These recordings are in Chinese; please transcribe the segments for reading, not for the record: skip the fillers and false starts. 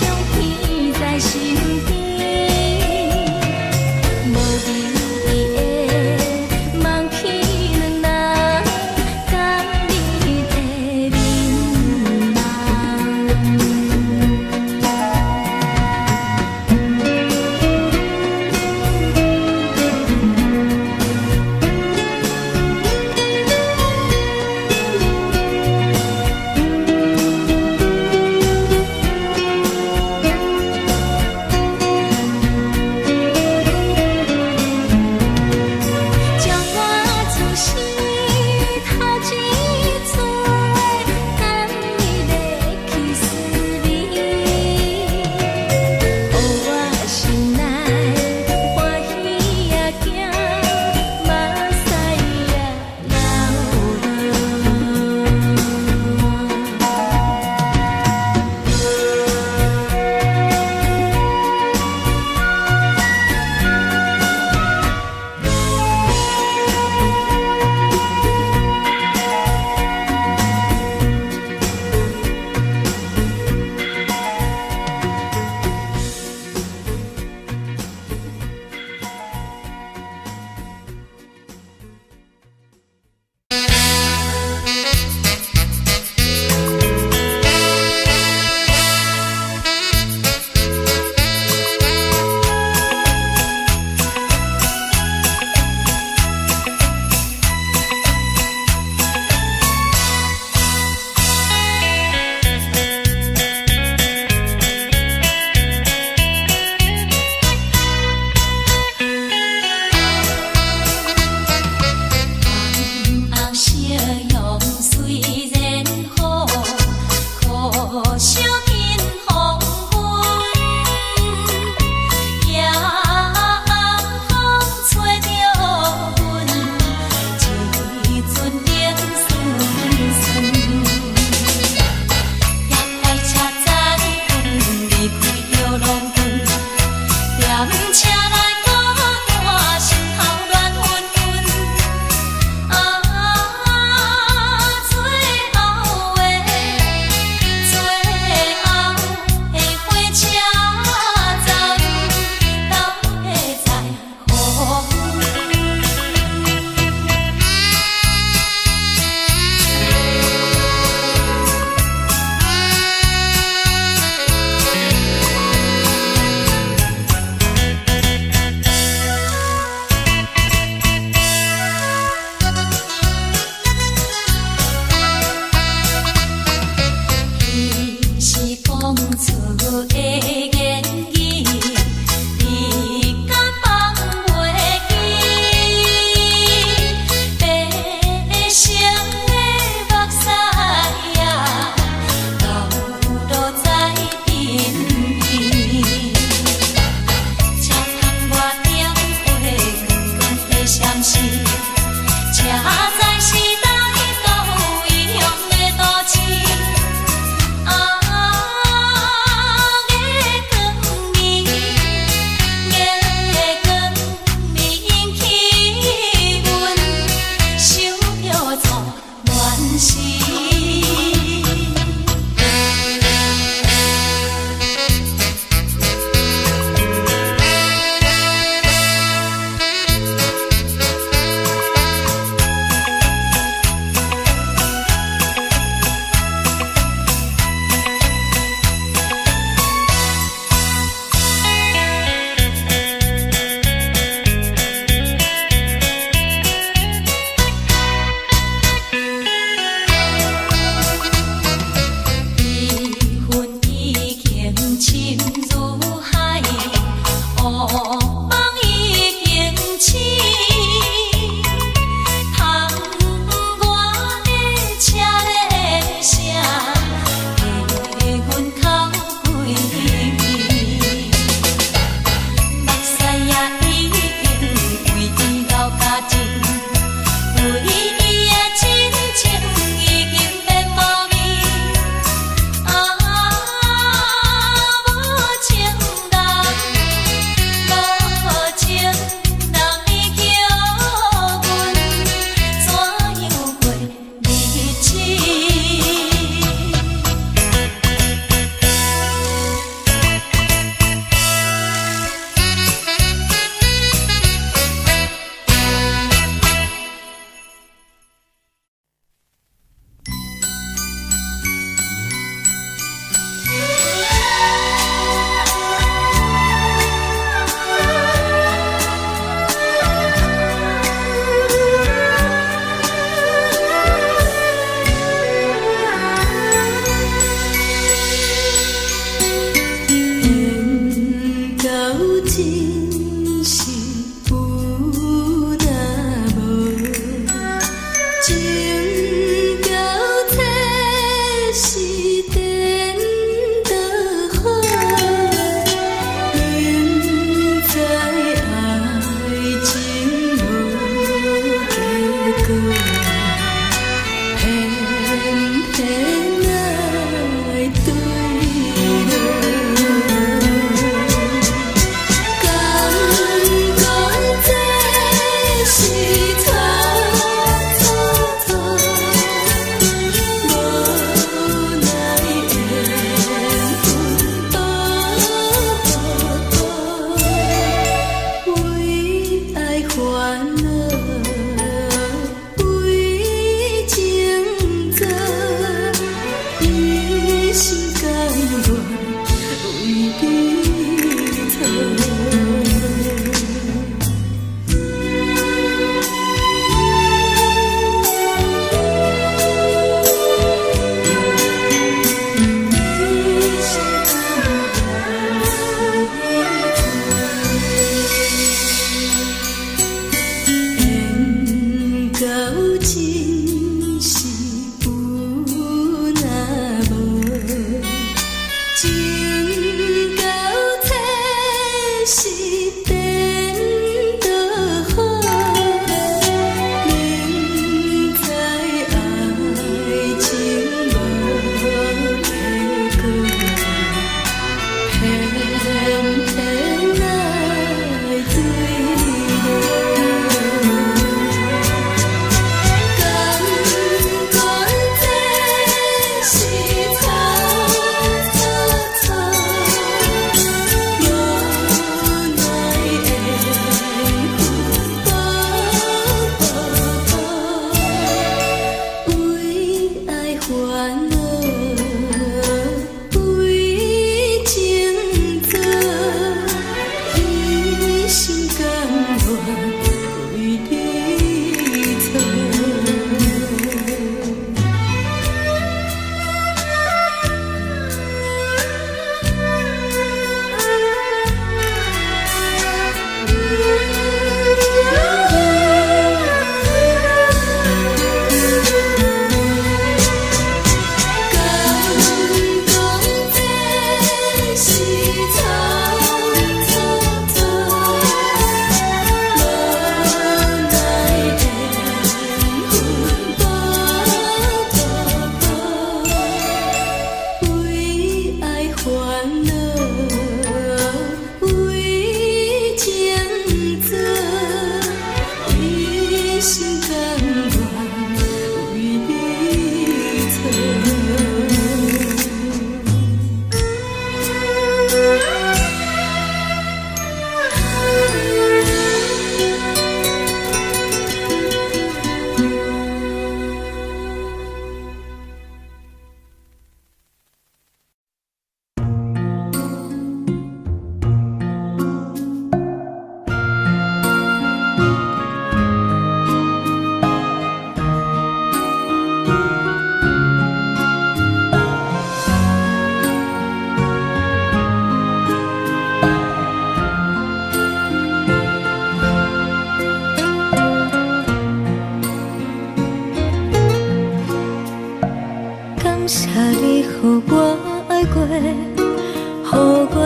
无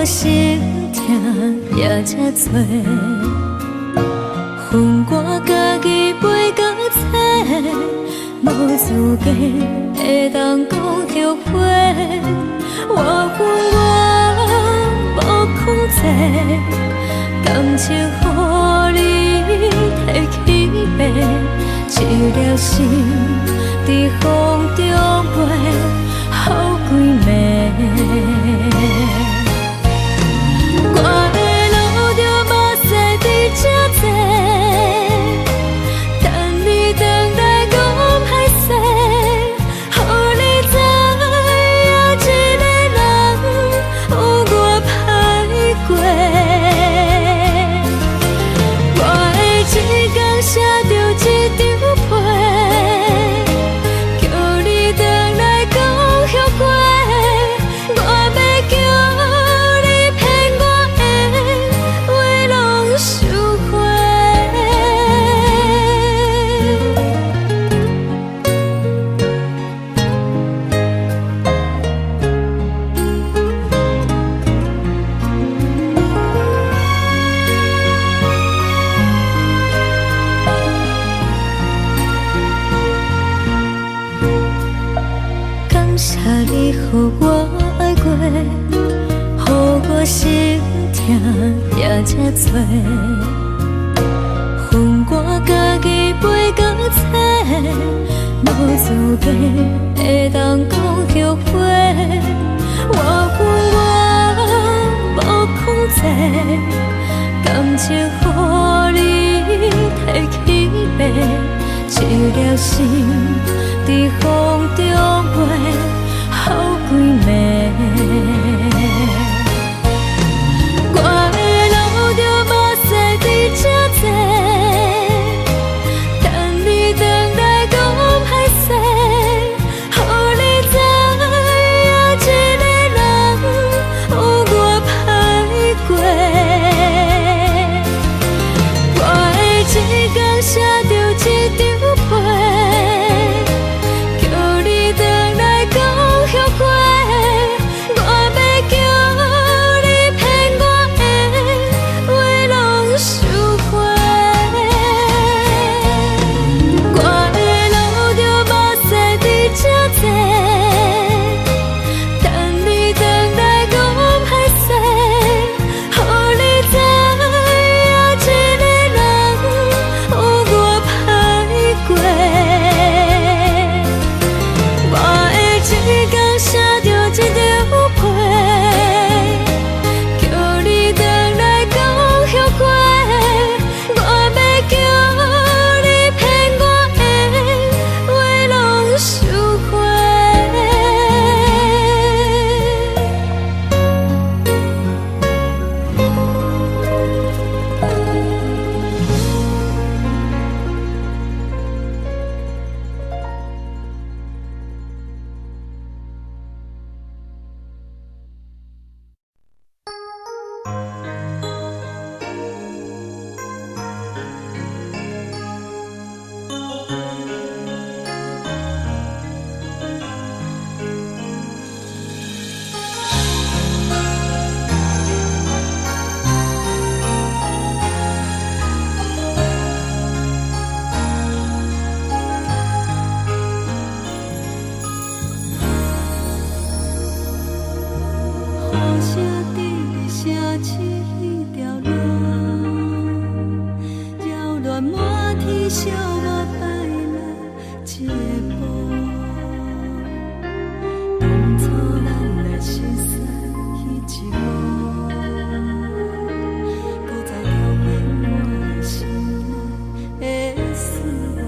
我心痛也这多，恨我家己袂到切，无资格会当讲后悔。我恨我无控制，感情予你摕去卖，一粒心在风中飞，好几暝。我的路着目屎伫这多，等你回来讲歹势，予你知影一个人有我歹过。我的一天写着一张被，叫你回来讲后悔。我要叫你骗我的话拢收回。感谢你予我爱过，予我心痛也这多，恨我家己袂到切，无资格会当讲后悔。我恨我无控制，感情予你摕去卖，一粒心在风中飞，好几暝。我的路着目屎伫这多，等你回来讲歹势，予你知影一个人有我歹过。我的一天写着一张被，叫你回来讲后悔。我要叫你骗我的话拢收回。我的路着目屎伫这多，等你回来讲歹势，予你知影一个人有我歹过。我的一天写着一张被，叫你回来讲后悔。我要叫你骗我的话拢收回。雨声滴升起一条龙，扰乱满天，笑我摆了一步。当初咱的心酸彼一幕，搁再重演我心内的思念。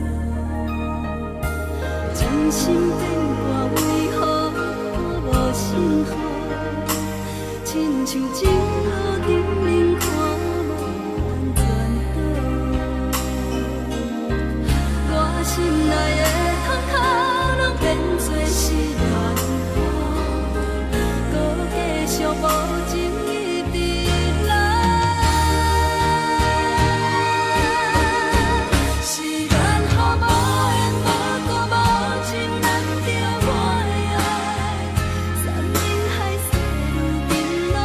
真心变卦为何无信号？亲像情路顶冷看无转倒，我心内的痛哭拢变作是怨恨，搁继续无情一直来。是缘予无缘无故无情难着我的爱，山盟海誓如今拢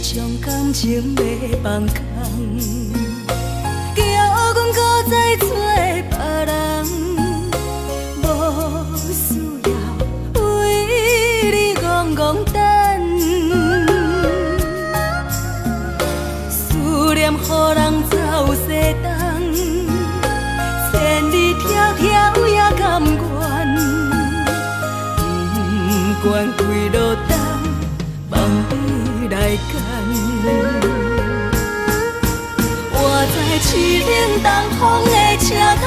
将感情要放空，叫阮搁再找别人，无需要为你戆戆等，思念予人走西东，千里迢迢也甘愿，不管几落冬，梦你来干。我在市顶东风的车窗，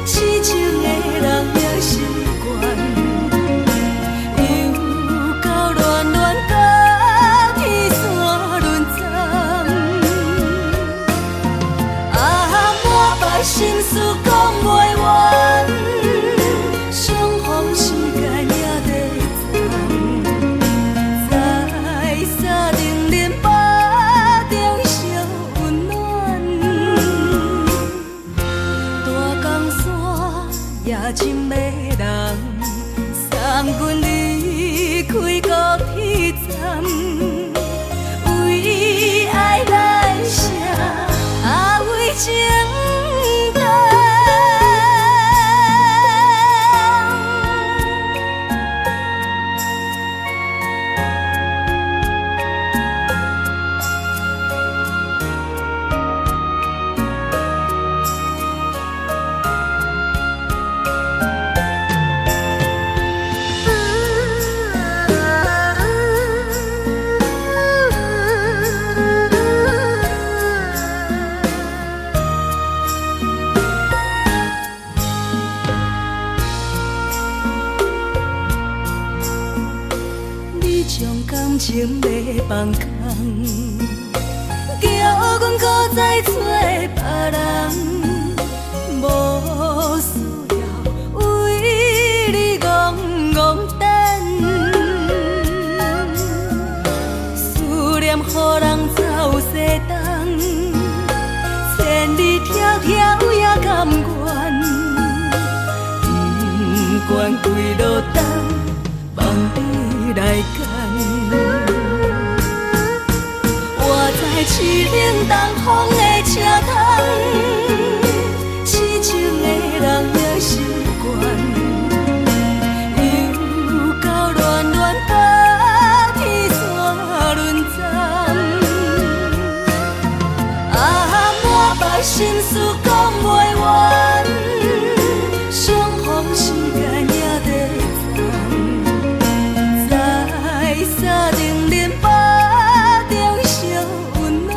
痴情的人也习惯，又到恋恋到天山沦陷。啊，满腹心事讲袂完，相逢时间也在站，在沙丁林巴中烧温暖。大江山夜深的人，送阮离开高铁站，为爱来写，为情等。将感情要放空，叫阮搁再找别人，无需要为你戆戆等，思念予人走西东，千里迢迢也甘愿，不管几落冬，梦你来干。我在市顶东风的车窗，痴情的人也习惯，又到恋恋到天山沦陷。啊，满腹心事讲袂完，相逢时间也在站，在沙丁林巴中烧温暖。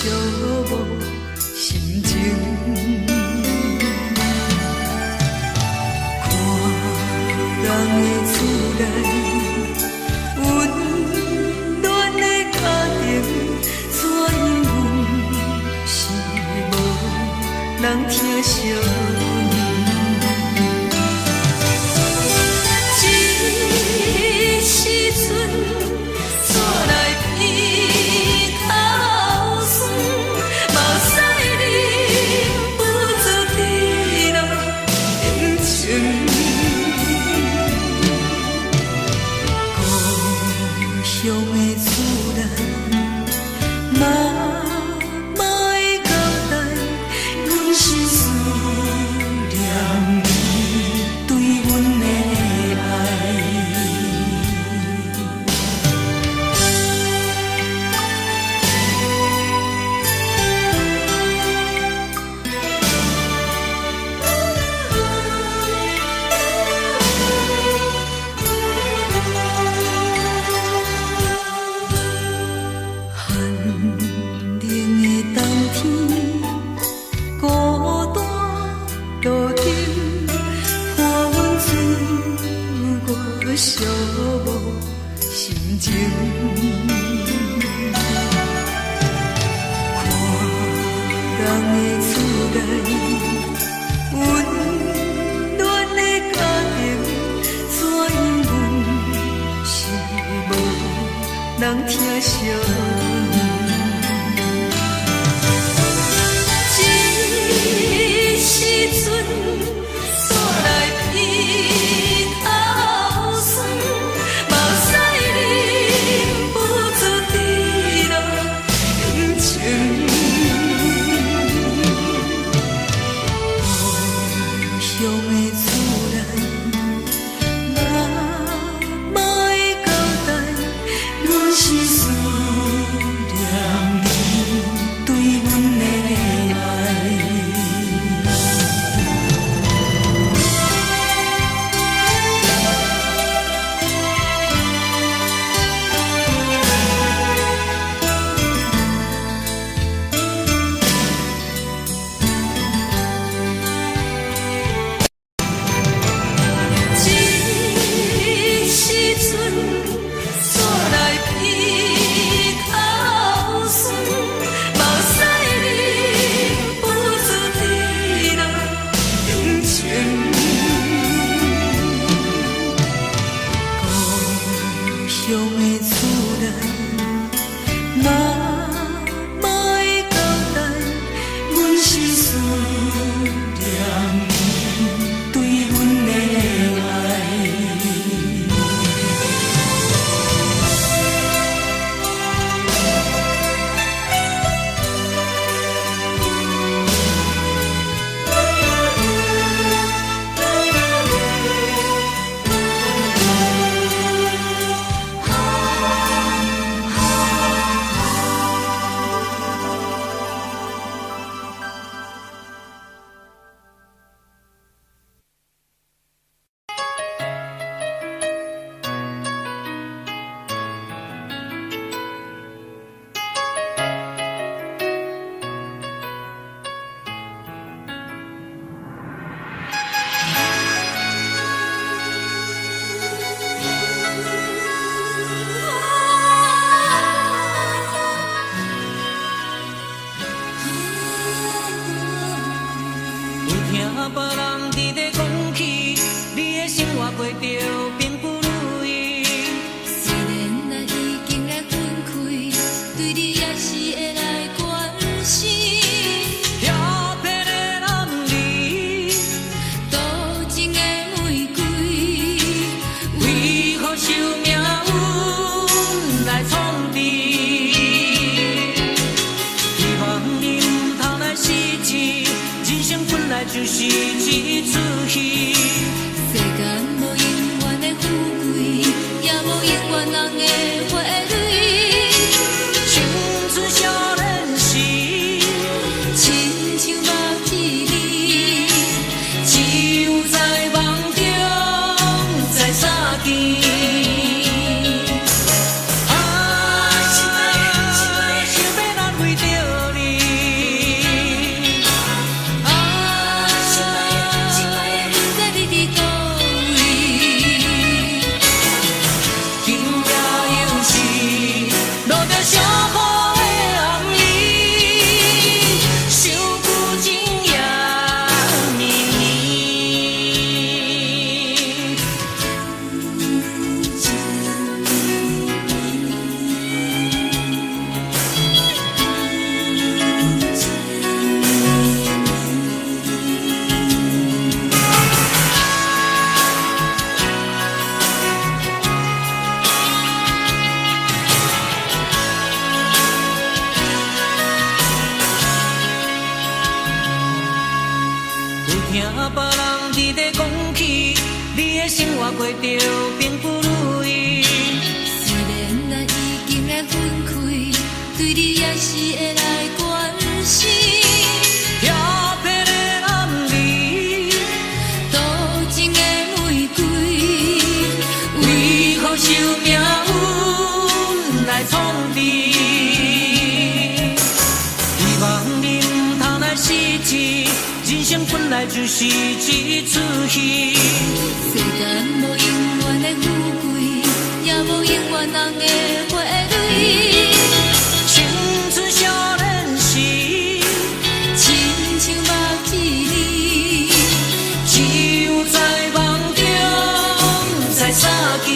寂寞心情。看人的厝内温暖的家庭，怎因阮是无人疼惜？人疼惜，这时阵煞来鼻头酸，目屎忍不住滴落眼睛。故乡的厝内。是思念你对阮的爱。这时阵。乡的厝内，妈妈的交代，阮是思念你对阮的爱。别人伫咧讲起，你的生活过着并不如意。虽然咱已经来分开，对你也是会来关心。漂泊的男儿，多情的玫瑰，为何受命运来创治？希望你唔通来失志。人生本来就是一出戏，世间无永远听别人伫咧讲起，你的生活过着并不如意。虽然咱已经来分开，对你也是会来关心。飘泊的暗暝，多情的玫瑰，为何受命运来创治？希望你唔通来失志，人生本来就是一出戏。世间无永远的富贵，也无永远人的花蕊。青春少年时，亲像目一字，只有在梦中才相见。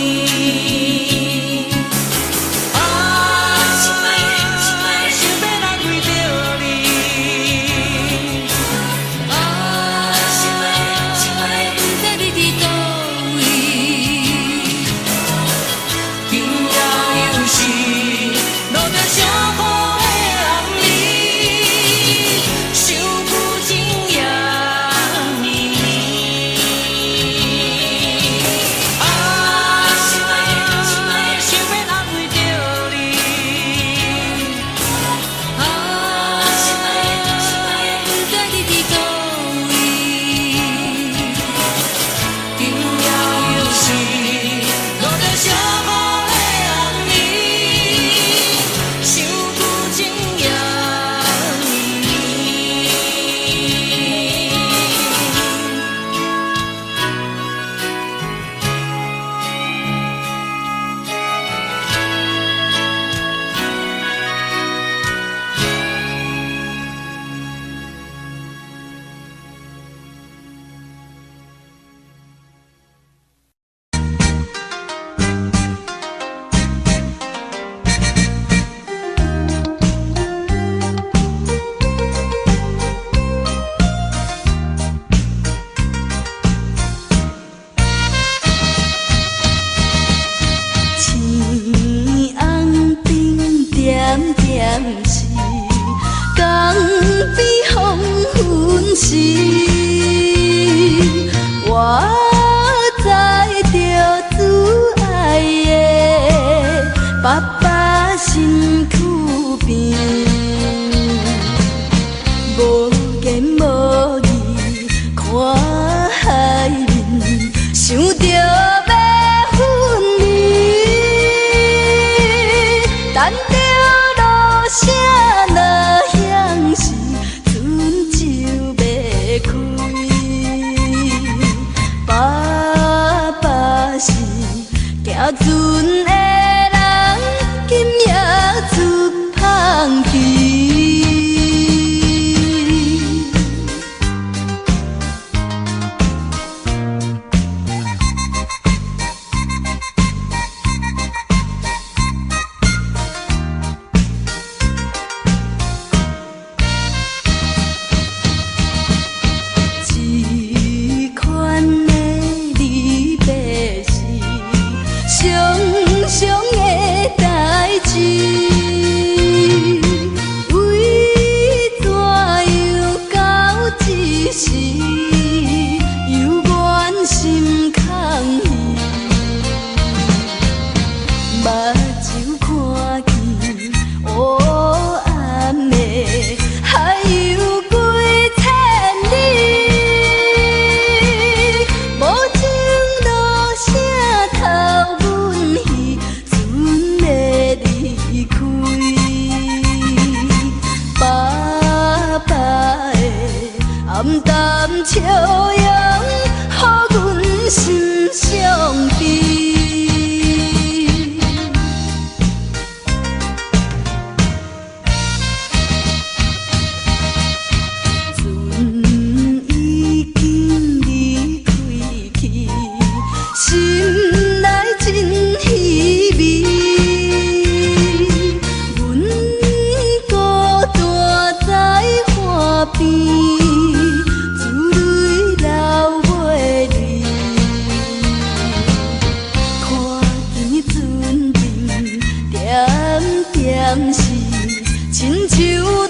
亲像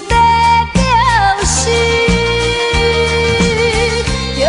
在表示，着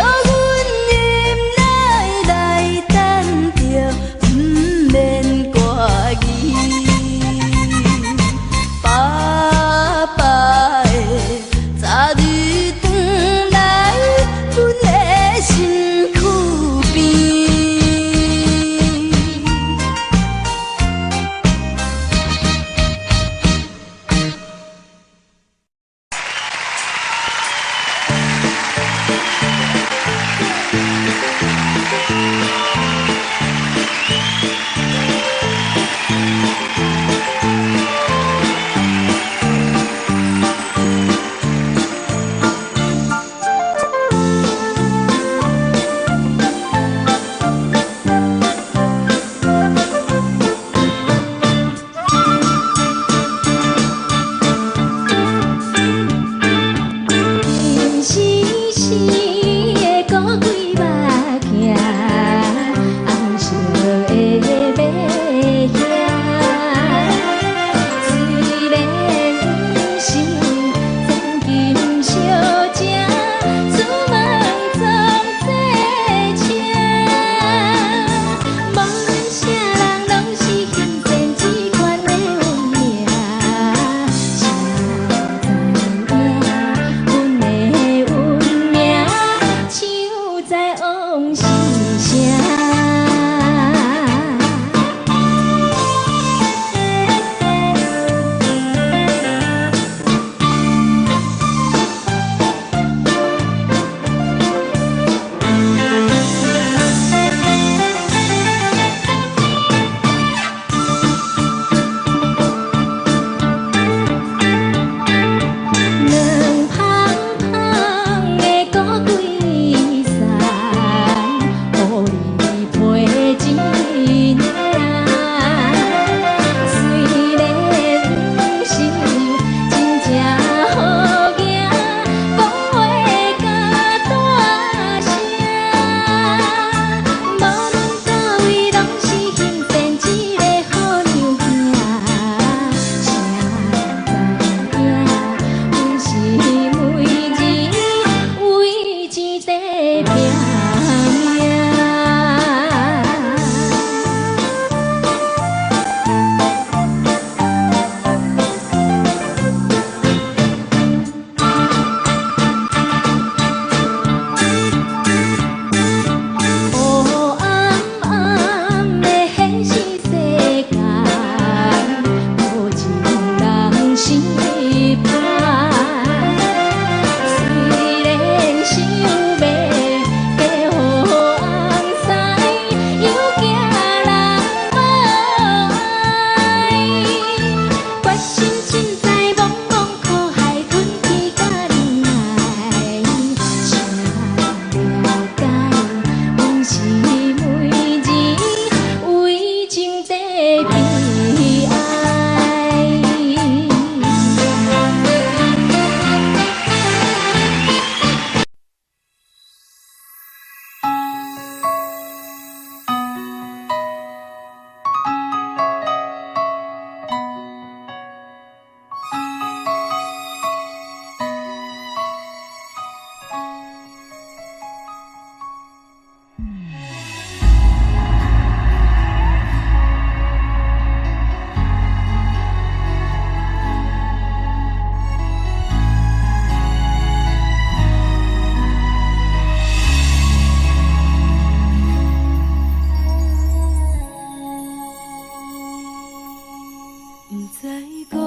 不知讲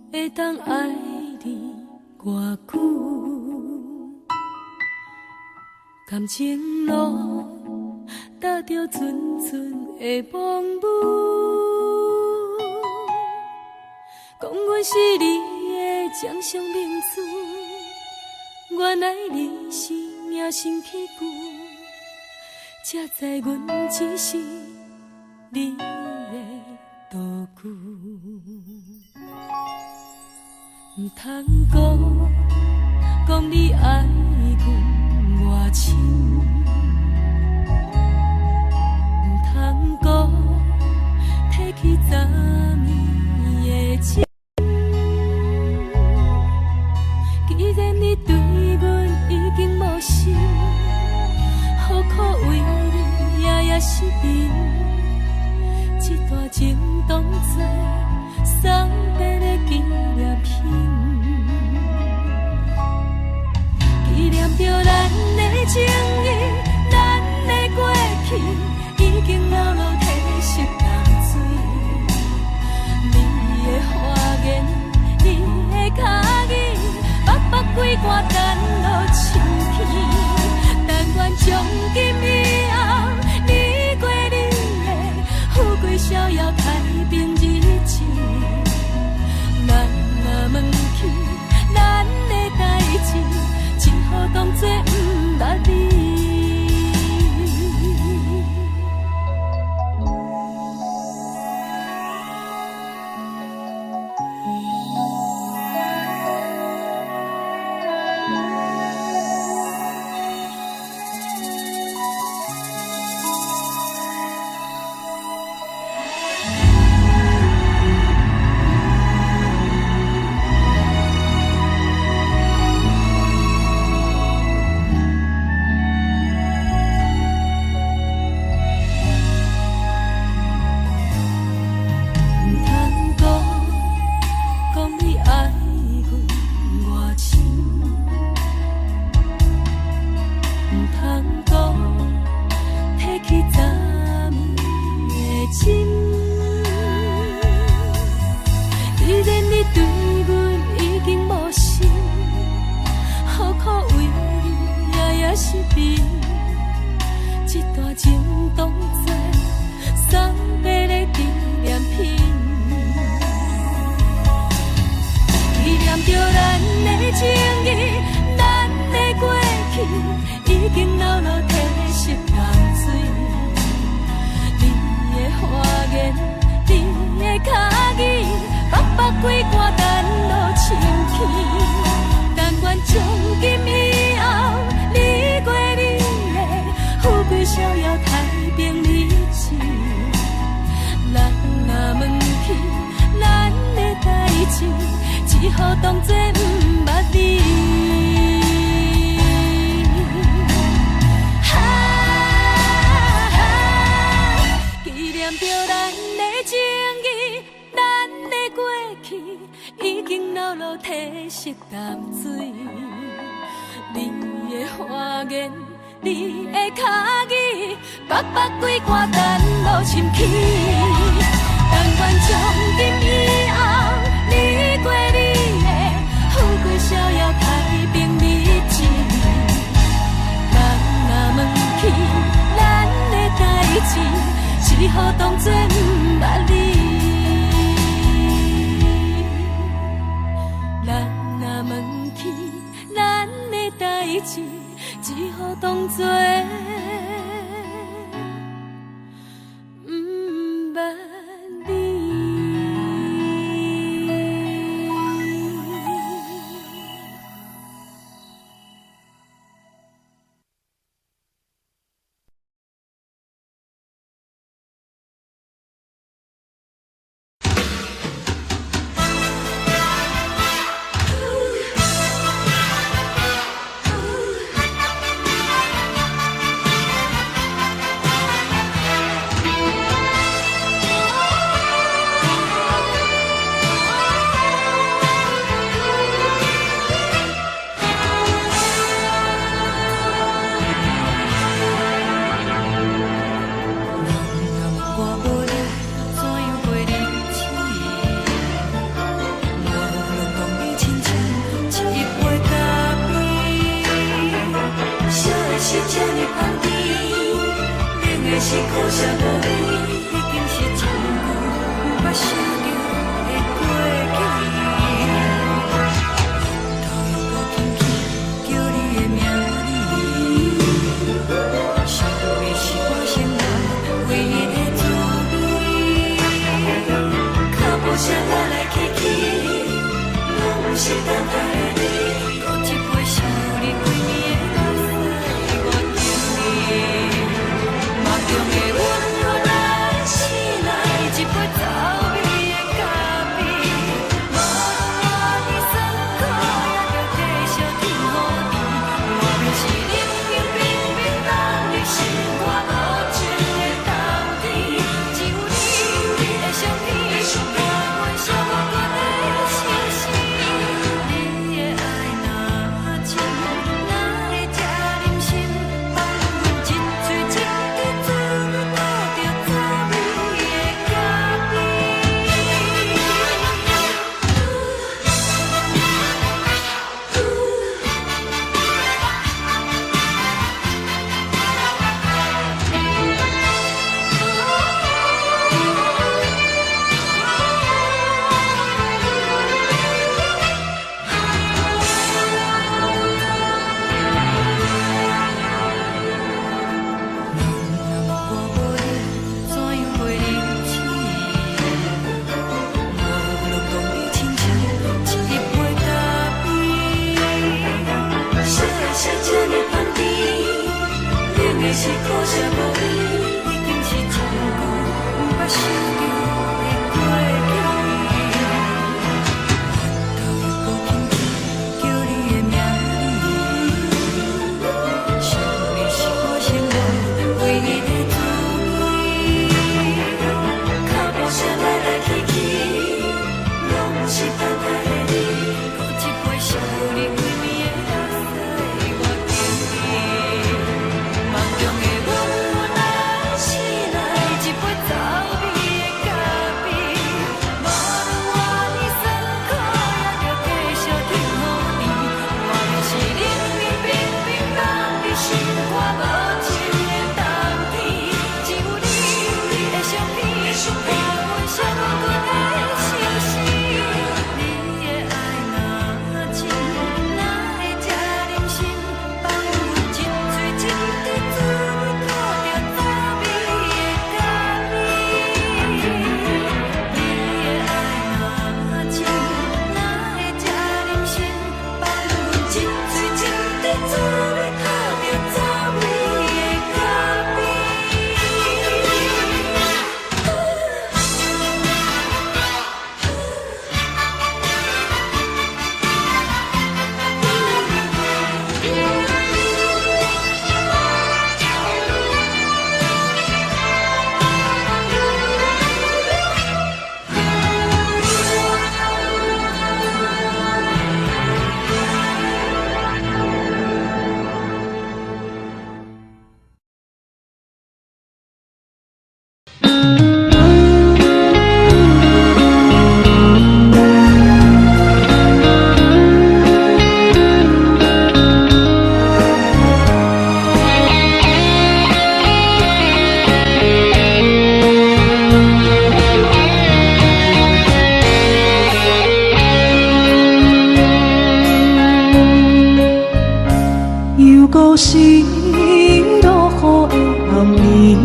会当爱你偌久，感情路踏着纯纯的梦雾，讲阮是你的掌上明珠，原来你是命生起句，才知阮只是你的道具。唔通讲你爱阮偌深，唔通讲提起昨暝的情。既然你对阮已经无心，何苦为你夜夜失眠？这段情当作送别的纪念品，纪念着咱的情谊，咱的过去已经流露褪色淡水。你的花言，你的脚语，默默几挂等落深天。但愿从今以后，你过你的富贵逍遥太平日子。咱若问起咱的代志，只好当作不捌你。只好当作不捌你。纪念着咱的情谊，咱的过去已经流露褪色淡水。你的花言，你的脚语，默默几挂等落深起。但愿从今以后，你过你的富贵逍遥太平日子。咱若问起咱的代志，只好当作不捌你。咱若问起咱的代志，只好当作。舍无你，已经是一句不想着的过去。头又搁轻轻叫你的名字，想你是我生活唯一的滋味。脚步声来来去去，拢是等待的你。搁一杯想你几暝的垃圾，我敬你。梦中的温柔来醒来，一杯走味的咖啡。无论我的酸苦，也着继续甜乎甜。外面是冷冷冰冰冷的心肝无情的冬天，只有你的相片，我小我搁在相思。你的爱若真，哪会这忍心放阮一嘴一滴滋味，倒着滋味的咖啡。我无你，怎样过日子？无论讲你亲像一杯咖啡，小的是这呢香甜，冷的是苦涩无味，已经是一句不想着的过去。头又搁轻轻叫你的名字，想你是我生活唯一的滋味。脚步声来来去去，拢是等待的你。搁一杯想你几暝的垃圾，我敬你。梦中的温柔来醒来，一杯走味的咖啡。无论我的酸苦，也着继续甜乎甜。外面是冷冷冰冰冷的心肝无情的冬天，只有你的相片，伴阮小我搁在相思。你的爱若真，哪会这忍心放阮一嘴一滴滋味，倒着滋味的咖啡。你的爱若真，哪会这忍心放阮一嘴一滴滋味，倒着滋味的咖啡。又搁是落雨的暗暝，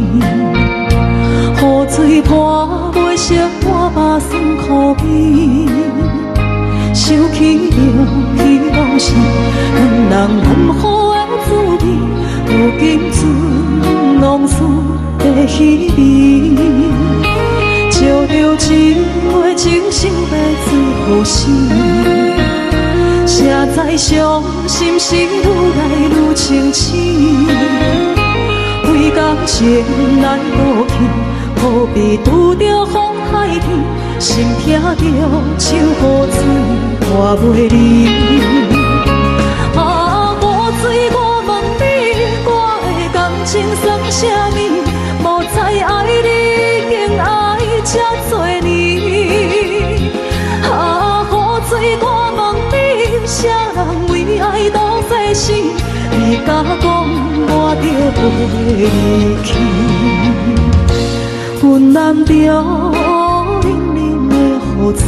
雨水泼袂熟我目酸苦味，想起着彼往事，两人暗好的滋味，如今存往事的稀微，照着一月情深白水好心。谁知伤心事愈来愈清醒，为感情来倒去，何必拄着风海天，心痛着手雨水拖袂离。啊，雨水，我问你，我的感情算啥物？无知爱你，竟爱这多年。啊，雨水，我问你，啥人为爱赌世事？你敢讲我着袂离去？阮难着冷冷的雨水，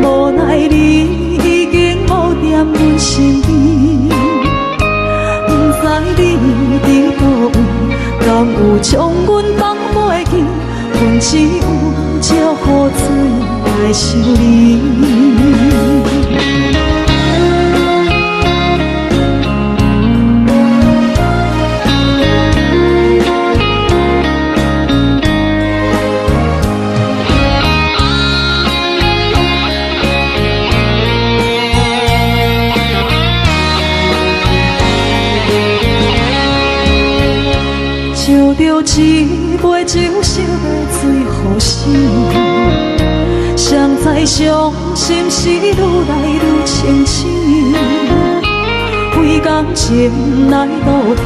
无奈你已经无踮阮身边，不知你伫倒位，敢有将阮放袂记？阮只有借雨水来想你。烧着一杯酒，烧的醉予醒，谁知伤心事愈来愈清醒。几工前来倒去，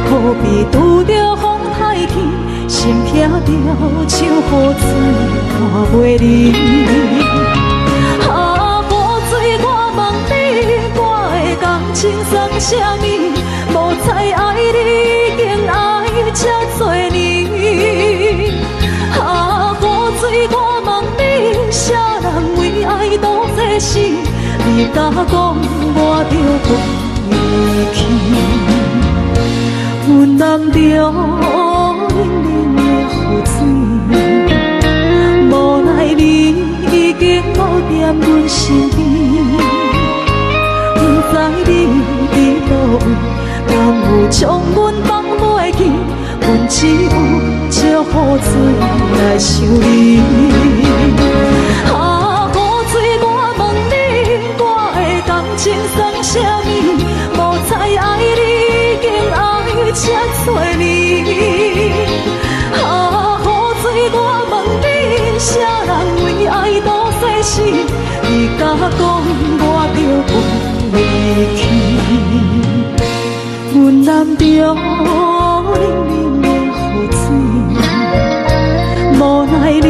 可比拄着风太起，心痛着手雨水看袂离。啊，雨水，我问你，我的感情算啥物？无猜爱你，已经爱这多年。啊，雨水，我问你，啥人为爱赌这死？你甲讲我着离去，阮难着冷冷的雨水，无奈你已经无踮阮身边，不知你伫倒位，敢有将阮放袂记？阮只有借雨水来想你。啊，雨水，我问你，我的感情算啥物？无猜爱你已经爱这多年。啊，雨水，我问你，啥人为爱赌这死？你甲讲我着离去，阮难着冷冷的雨水，无奈你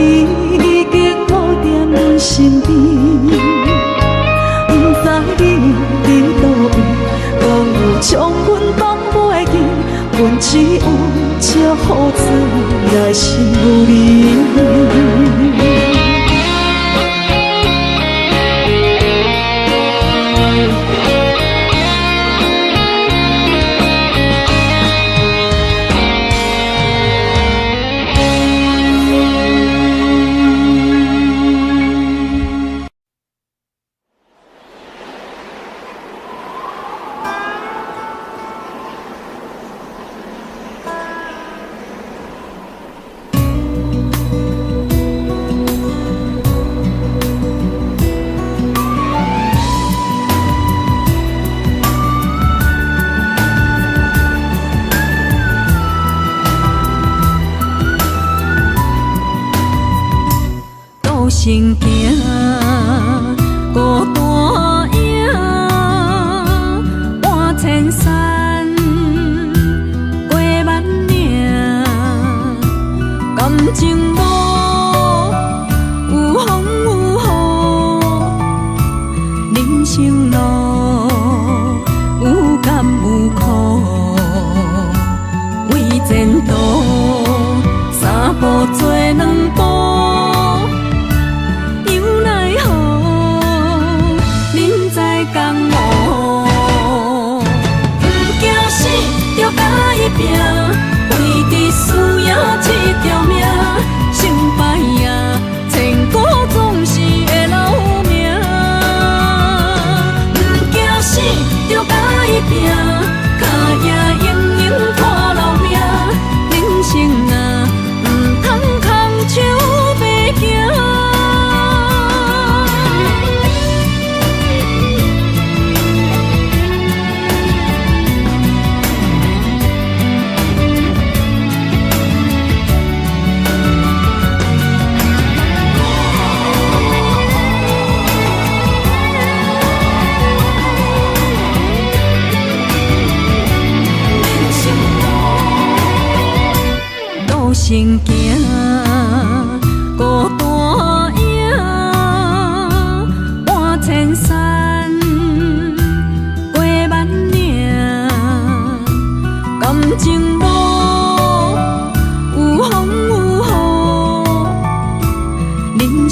已经无踮阮身边，不知你伫倒位，敢有将阮放袂记？阮只有借雨水来想你。行行，孤单影，半千山，过万岭，感情路有风有雨，人生路有甘有苦，为前途三步做两步。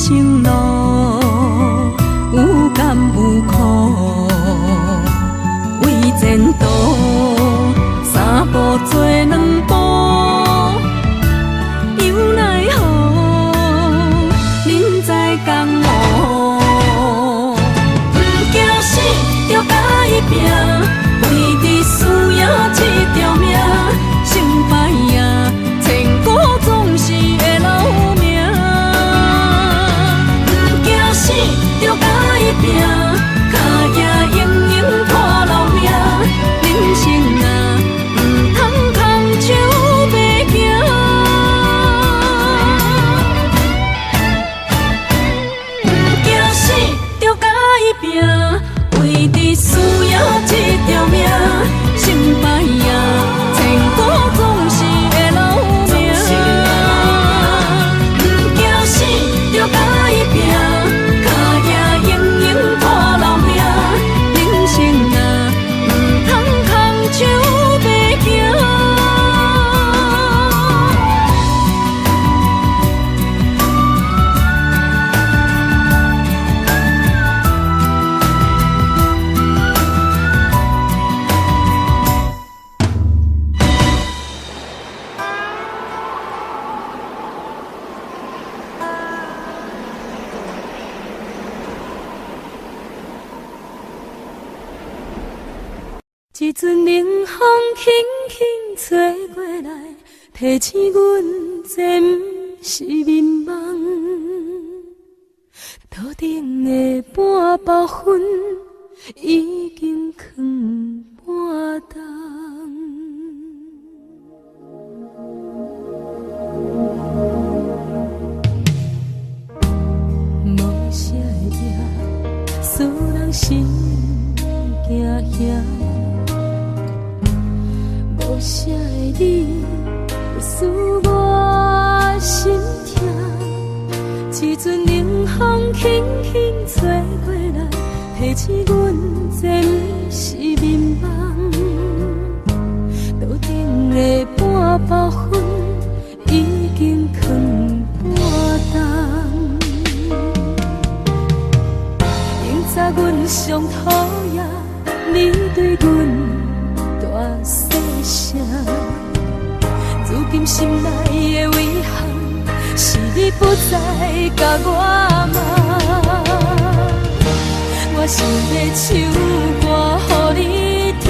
生路有甘有苦，为前途三步做两步，又奈何人在江湖，不惊死就甲伊拼，为伫需要这条命，成败赢千古总是会留名，不惊死就甲伊拼，脚也硬硬拖老命，人生啊不通空手白行，不惊死就甲伊拼，为伫需要这条命，成败赢千古总是会留名，不惊死就甲伊拼，脚也硬硬拖老命，人生啊不通空手白行。一阵冷风轻轻吹过来，提醒阮这不是眠梦。头顶的半包云已经藏半冬。无啥会赢，使人心惊惊。无啥的你，使我心痛。一阵冷风轻轻吹过来，提醒阮这不是眠梦。头顶的半包云已经藏半冬。明早阮上讨厌你对阮大细声，如今心内的遗憾，是你不再甲我骂。我想要唱歌予你听，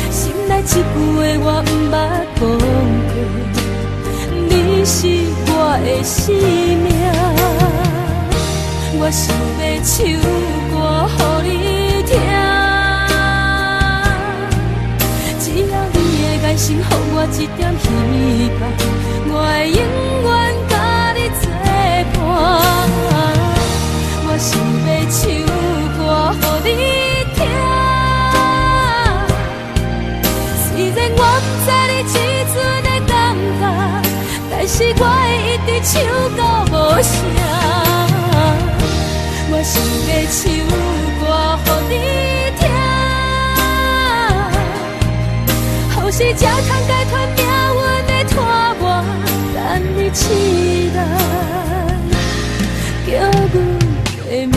心内一句话我不捌讲过，你是我的生命。我想要唱歌予你听，爱心予我一点希望，我会永远甲你作伴。我想要唱歌予你听，虽然我不知你这阵的感觉，但是我会一直唱到无声。我想要唱歌予你听，后世才通解脱命运的拖磨，等你期待叫阮的名。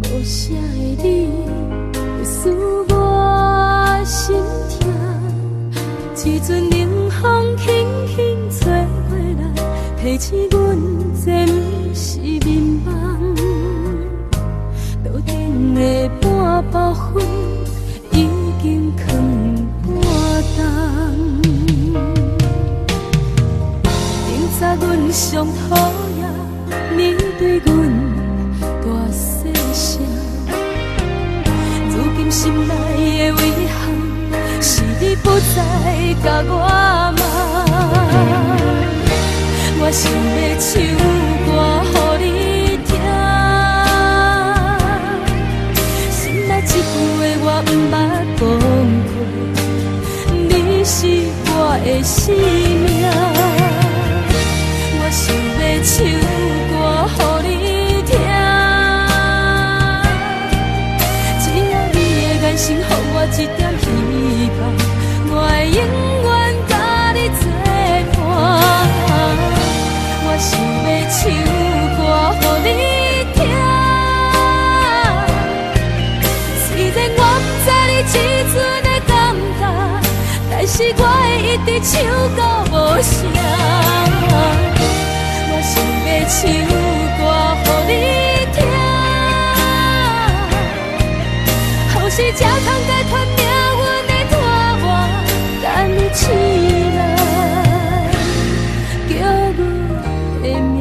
无啥的你，会使我心痛。一阵冷风轻轻吹过来，提醒阮这不是眠梦。头顶的半包云已经藏半冬。明早阮上讨厌你对阮大心内的遗憾，是你不再甲我骂。我想要唱歌予你听，心内一句话我毋捌讲过，你是我的生命。我想要唱歌予你听，只要你的眼神予我一点希望，我会永远甲你作伴。我想要唱歌予你听，虽然我不知你这阵的感觉，但是我会一直唱到无声。我想要唱歌予你听，后世才通解脱命运的拖磨，等你醒来叫阮的名。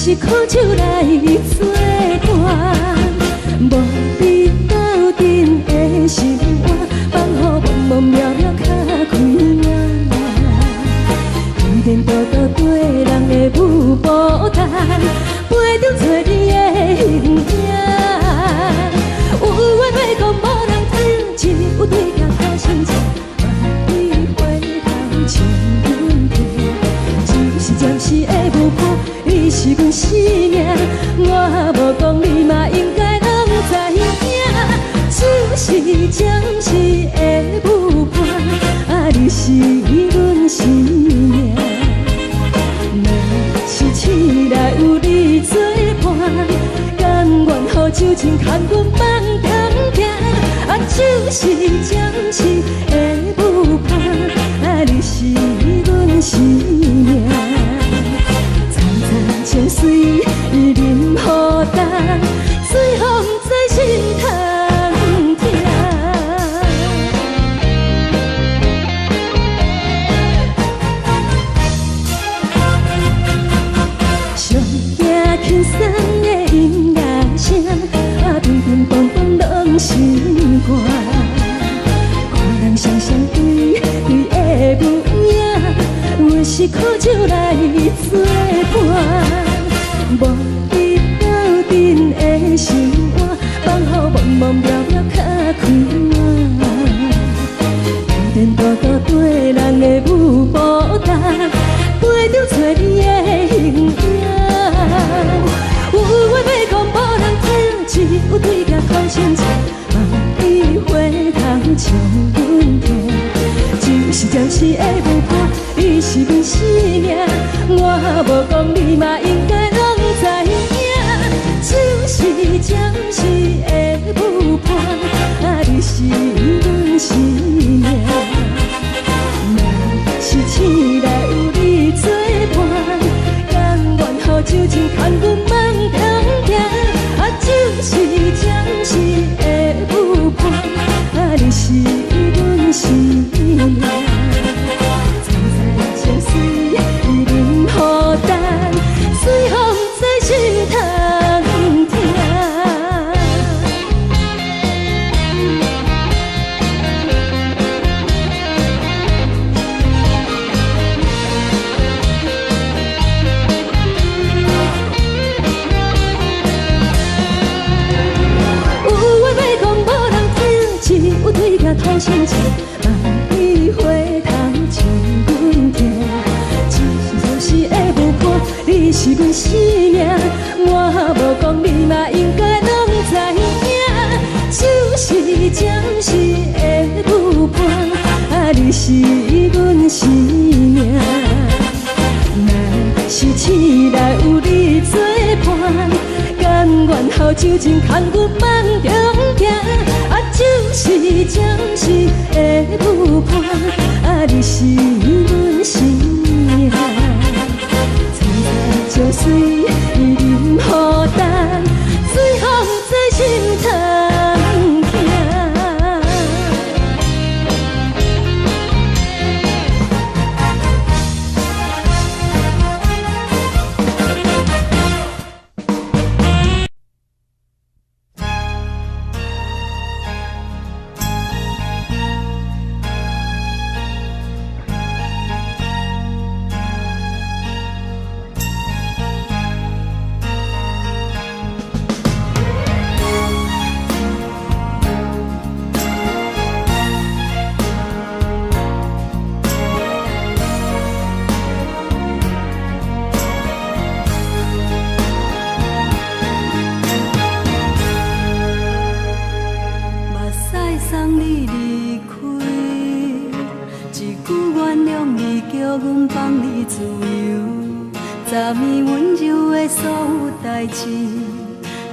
是苦酒来作伴。无你斗阵的心肝，放予茫茫渺渺较开眼。一颠倒倒对人的舞步弹，陪着找你的形影。有话要讲无人听，只有对镜头先唱，万里回头唱阮听。就是暂时的舞伴，你是阮生命，我无讲你嘛应该拢知影。就是暂时的舞伴，啊，你是阮生命。若是醒来有你作伴，甘愿予酒精牵阮梦中行。啊，就是暂时的舞伴，啊，你是阮生命。层层情水任何担，水风在心头疼。上惊轻松的音乐声，啊，乒乒乓乓拢心肝。看人双双对对的舞影，我是苦酒来作伴。无你斗阵的心肝，放予茫茫渺渺较开眼。一颠倒倒对人的舞步弹，陪着找你的形影。有话要讲无人听，只有对镜头先唱，万里回头唱阮听。就是暂时的舞伴，你是阮生命，我无讲你嘛应该拢知影。就是暂时的舞伴，啊，你是阮生命。若是醒来有你作伴，甘愿予酒精牵阮梦中行。啊，就是暂时的舞伴，啊，你是阮生命。层层情水任何担，随风在心头疼。头先唱，万里回头唱阮听。就是的舞伴，你是阮生命，我无讲你嘛应该拢知影。就是暂时的舞伴，啊，你是阮生命。若是醒来有你作伴，甘愿予酒精牵阮梦中行。啊，就是暂时的舞伴，啊，你是阮生命。层层情水任何担，随风在心头疼。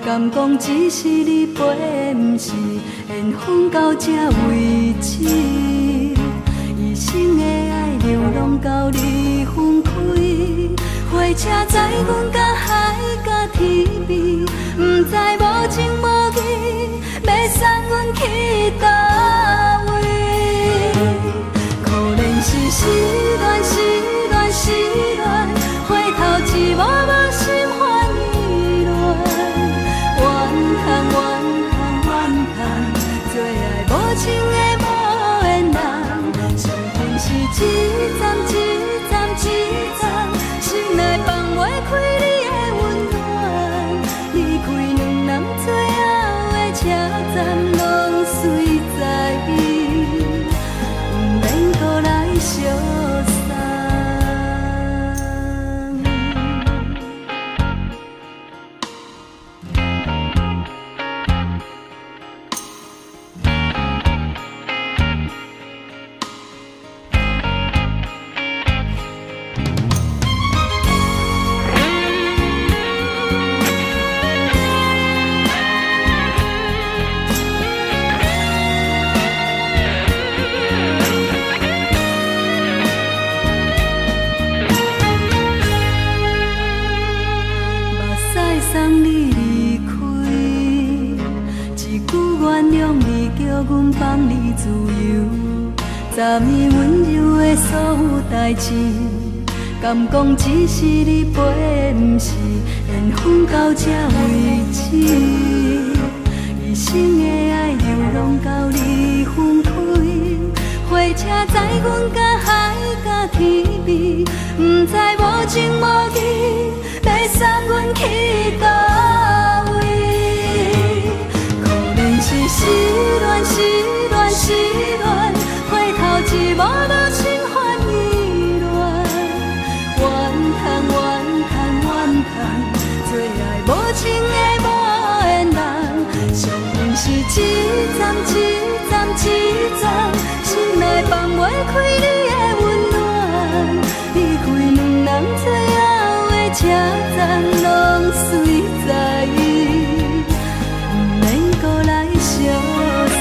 敢讲只是你陪，不是缘分到这为止。一生的爱流浪到你分开，火车载阮甲海甲天边，不知无情无义，要送阮去倒位？可怜是失恋，失恋，失恋，回头一幕幕心烦。站一站一站，心内放袂开你的温暖。离开两人最后的车站，拢随在伊，不免搁来相送。送你离开，一句原谅你，叫阮放你自由。昨暝温柔的所有代志，敢讲只是你陪，不是缘分到这为止。一生的爱流浪到你分开，火车载阮甲海甲天边，不知无情无义，要送阮去倒位？可能是失恋，失恋，失恋，回头一幕无心烦意乱，怨叹，怨叹，怨叹，最爱无情的无缘人。上恨是一站一站一站，心内放袂开你的温暖。离开两人最后的车站，拢随在伊，不免搁来相送。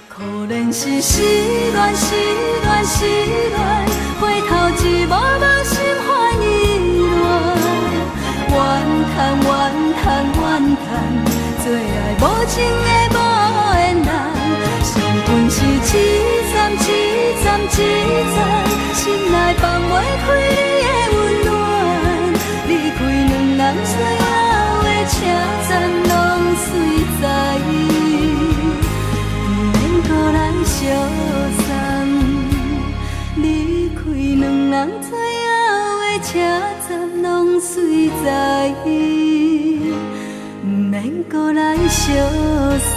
可能是失恋，失恋，失恋，回头一幕无心烦意乱。怨叹，怨叹，怨叹，最爱无情的无缘人。上恨是一站一站一站，心内放袂开你的温暖。离开两人最后的车站，拢随在伊，不免搁来相送。离开两人最后的车站，拢随在伊，不免搁来相送。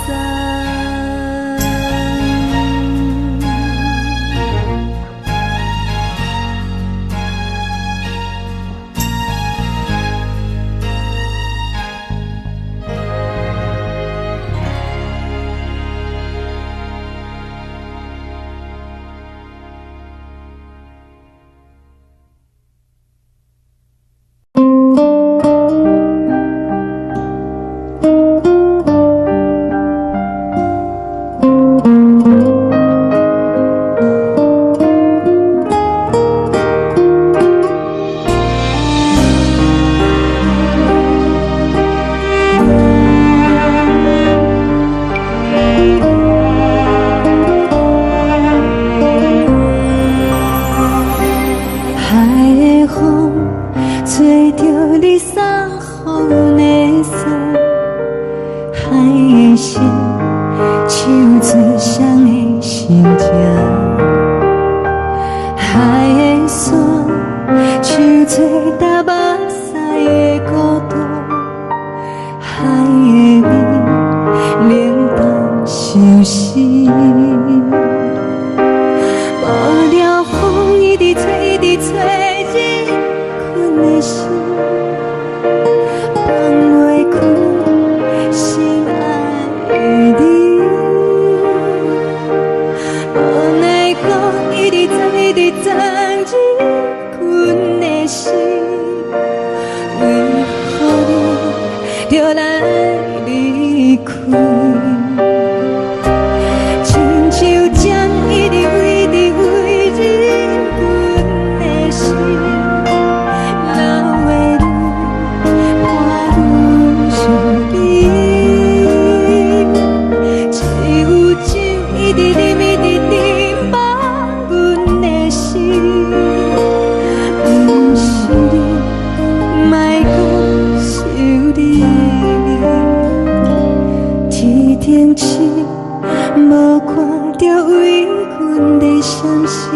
无看到为阮的闪烁，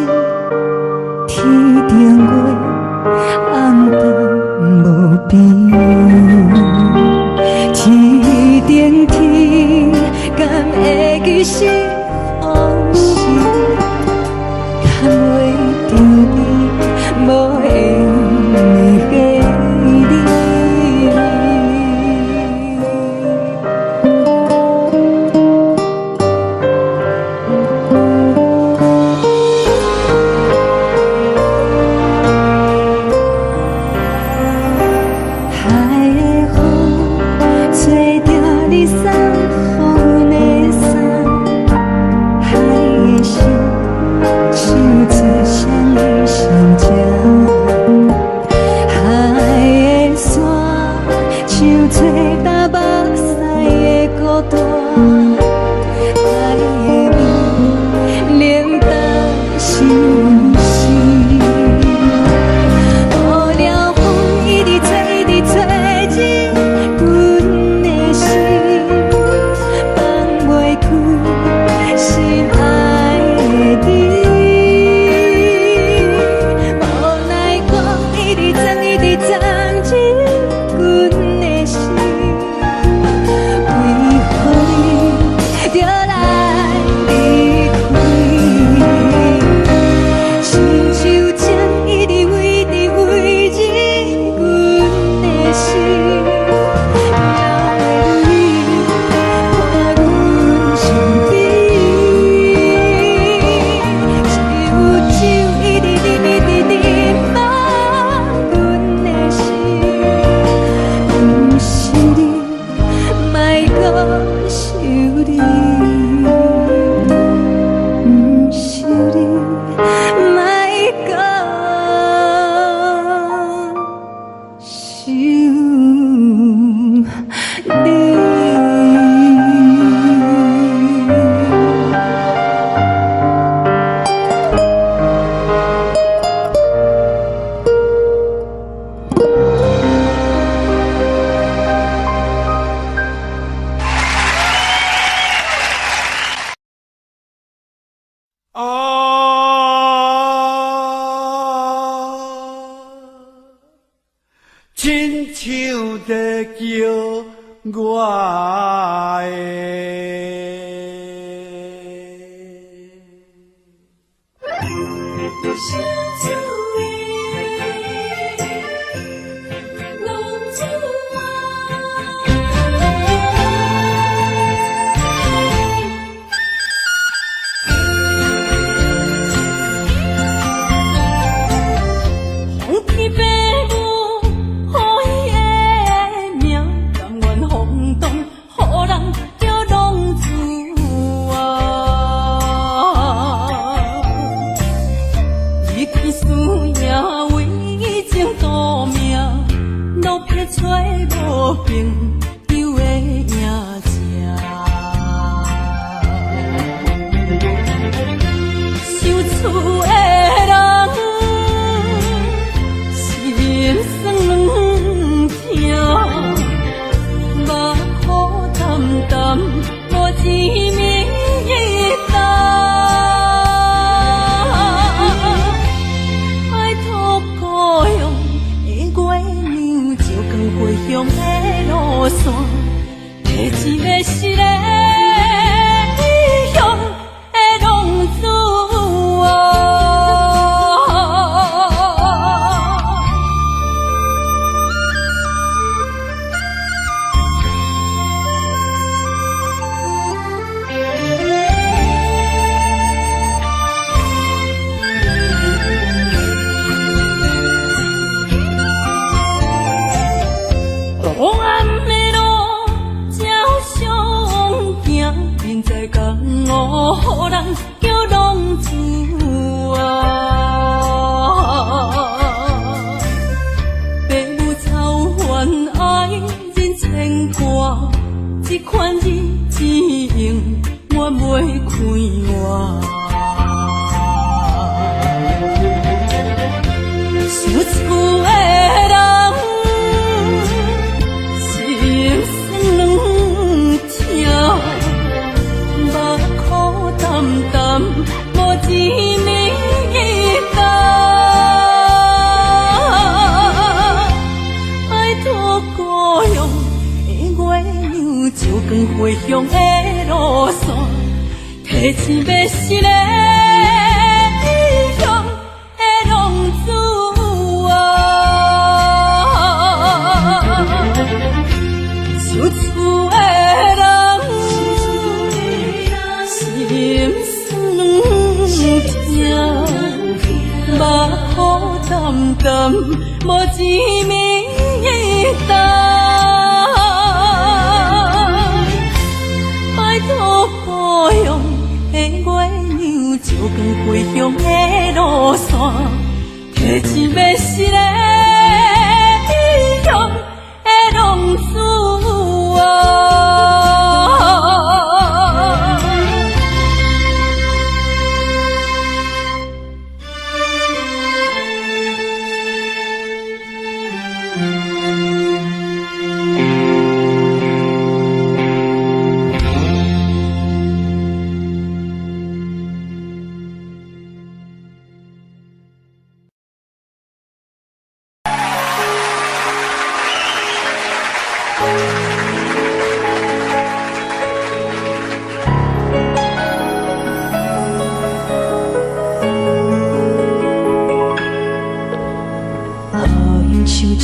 天顶月暗淡无边，天顶天敢会记是往事，敢袂着你无缘的你。亲像在叫我心酸两条，目眶光回乡的路线，提钱要是个异乡的浪子就厝的人心酸痛，目眶淡淡，无一面重。拜托保佑的月亮，照光回乡的路线，提钱要是个异乡的浪子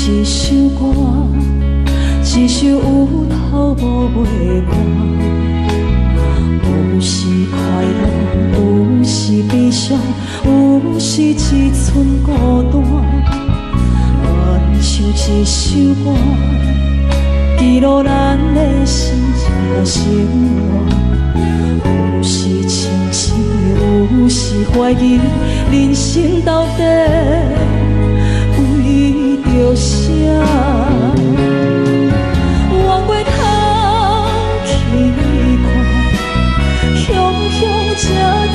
一首歌，一首有头无尾歌，有时快乐，有时悲伤，有时一寸孤单。唱一首歌，记录咱的心情甲生活，有时清醒，有时怀疑，人生到底为着啥？我过头去看，雄雄才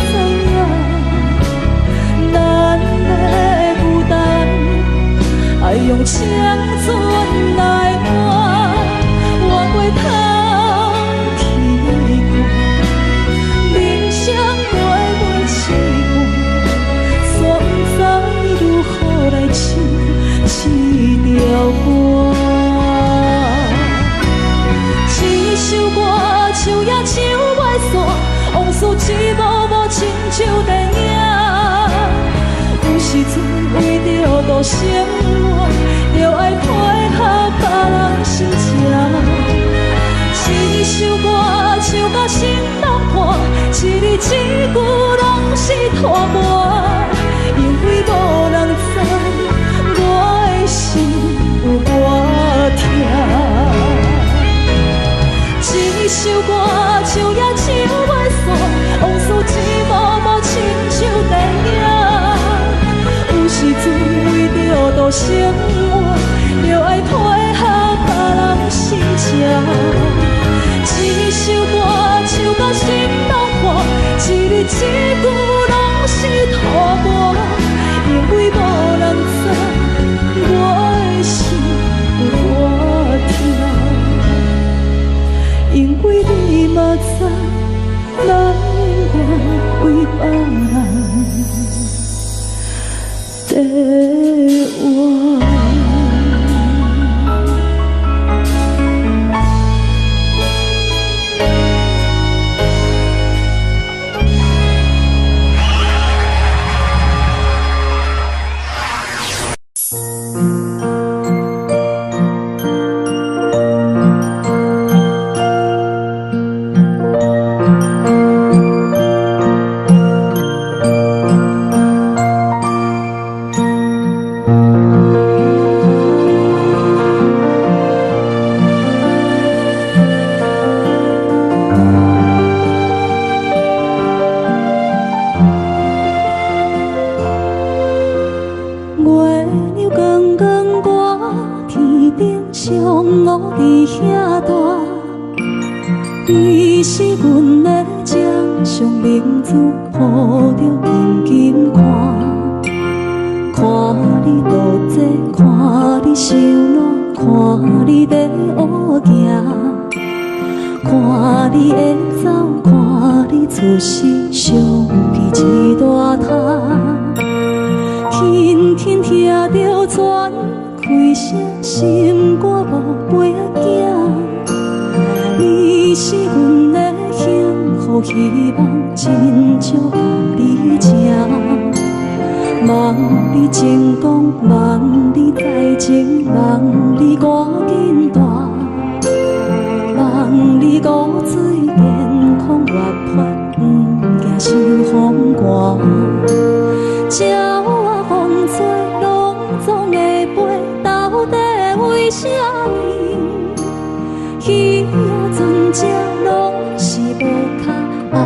知影，咱的负担爱用青春来换。我过头去看，人生月月一半，煞不知如何来唱一条歌。一首歌唱也唱袂煞，往事一幕幕亲像电影。有时阵为着度生活，就爱配合别人心情。一首歌唱到心动破，一字一句拢是拖磨，因为无人知我的心有多痛。一首歌唱也唱袂煞，往事一幕幕亲像电影。有时阵为着度生活，就爱配合别人心情。一首歌唱到心动破，一字一句拢是拖磨，因为无人知我的心有多痛。因为你嘛知，咱永远为别人在活。希望真少甲你吃。望你成功，望你才情，望你赶紧大，望你骨髓健康活泼，不惊受风寒。鸟仔风吹，拢总会飞，到底为什么？鱼仔船只拢是无脚，安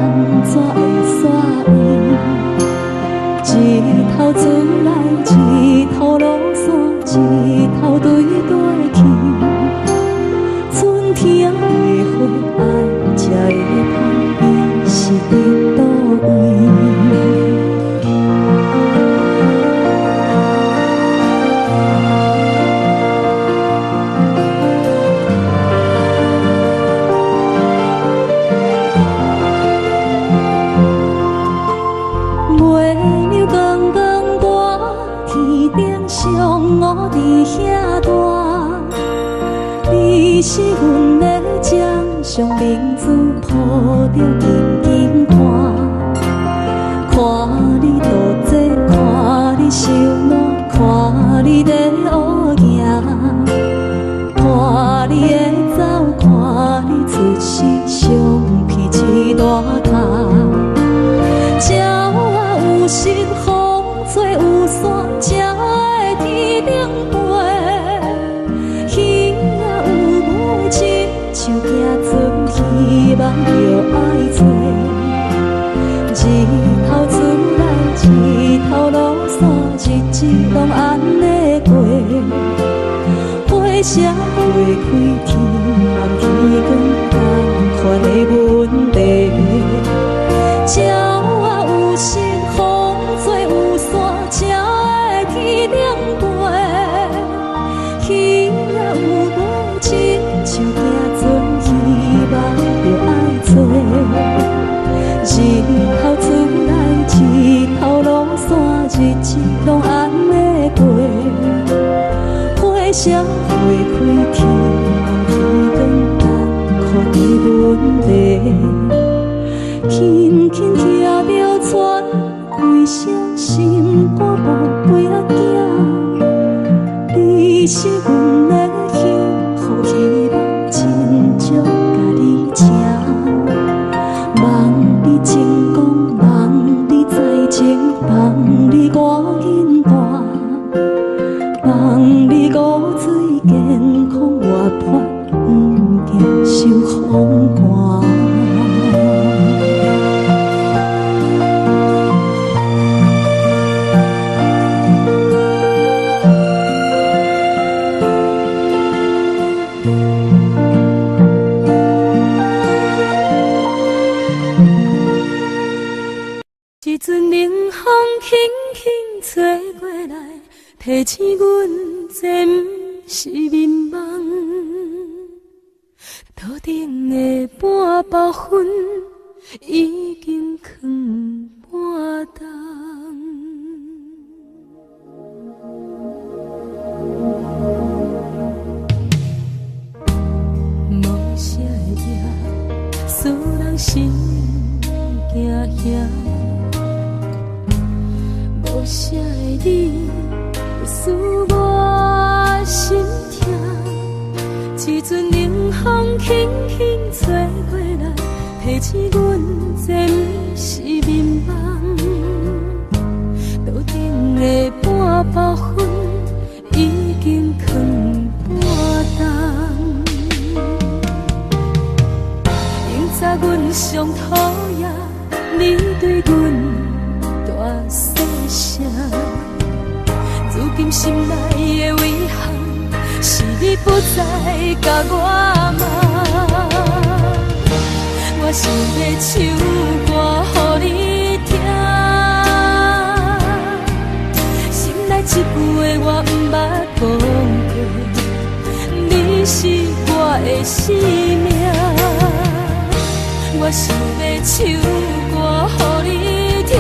怎会煞伊？一头自来，一头落山，一头对对去。春天的花爱吃的香，伊是伫倒位？我伫遐大，你是阮的掌上明珠，抱着紧紧看。看你多济，看你受难，看你在乌行，看你的走，看你出世，相片一大塔。鸟仔有心，风吹有伞，才会天顶飞。鱼仔有母亲，像行船，希望着爱做。日头出来，日头落山，日子拢安尼过。花谢花开，天暗天光，同款的问题。鸟仔有心，风吹有伞，才会天顶飞。鱼仔有母亲，像行船，希望着爱做。日头出来，日头落山，日子拢安尼过。花谢花开，天暗天光，同款的问题。轻轻骑着船，开声心肝宝贝仔囝，你是阮的幸福，希望真少甲你请。望你成功，望你才情，望你赶紧大，望你骨髓健康活泼，不惊受风寒。一阵冷风轻轻吹过来，提醒阮这不是眠梦。头顶的半包云已经藏半冬。无声的夜，使人心惊惊。无声的你，使我心痛。一阵冷风轻轻吹过来，提醒阮这不是眠梦。头顶的半包云已经藏半冬。明早阮上讨厌，你对阮大细声。如今心内的遗憾，是你不再甲我骂。我想要唱歌予你听，心内一句话我不捌讲过，你是我的生命。我想要唱歌予你听，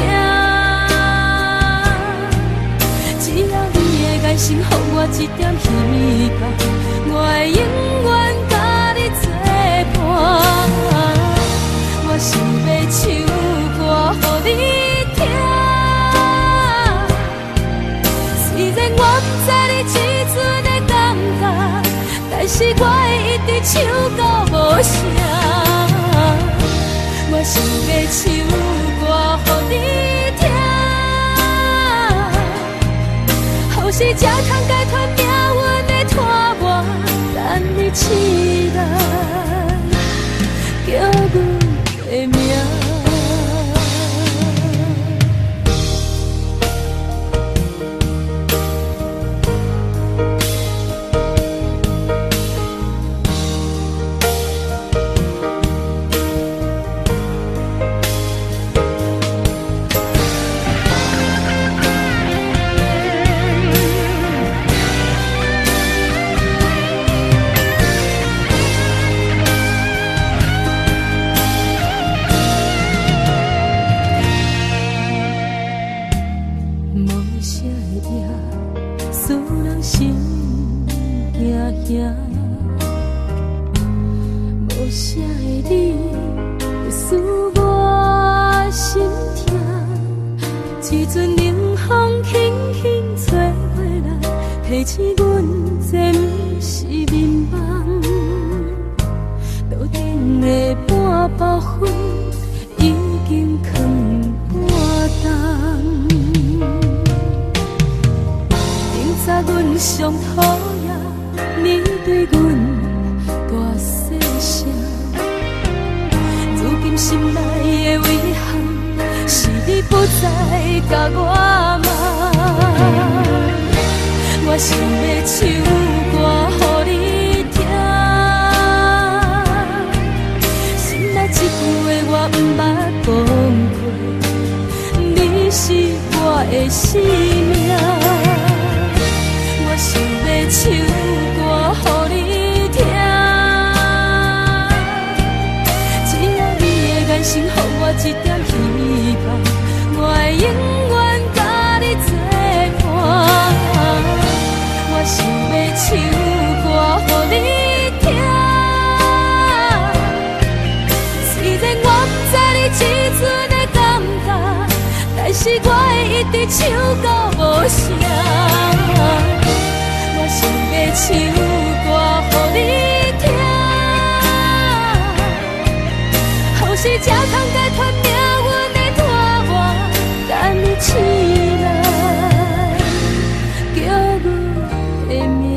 只要你的眼神予我一点希望，我会永远甲你作伴。我想要唱唱到无声。我想要唱歌予你听，予是才通解脱命运的拖磨，等你醒来，叫阮的名。无啥的你，会使我心痛。一阵冷风轻轻吹过来，提醒阮这不是眠梦。路顶的半包灰已经藏半冬。明早阮上讨厌你对阮大细声，如今心内的遗憾，是你不再甲我问。我想要唱歌予你听，心内一句话我不捌讲过，你是我的生命。我想要唱歌予你听，只要你的眼神予我一点希望，我会永远甲你作伴。我想要唱歌予你听，虽然我不知你这阵的感觉，但是我会一直唱到无声。我想要唱歌予你听，予是才通解脱命运的拖磨，等你醒来，叫阮的名。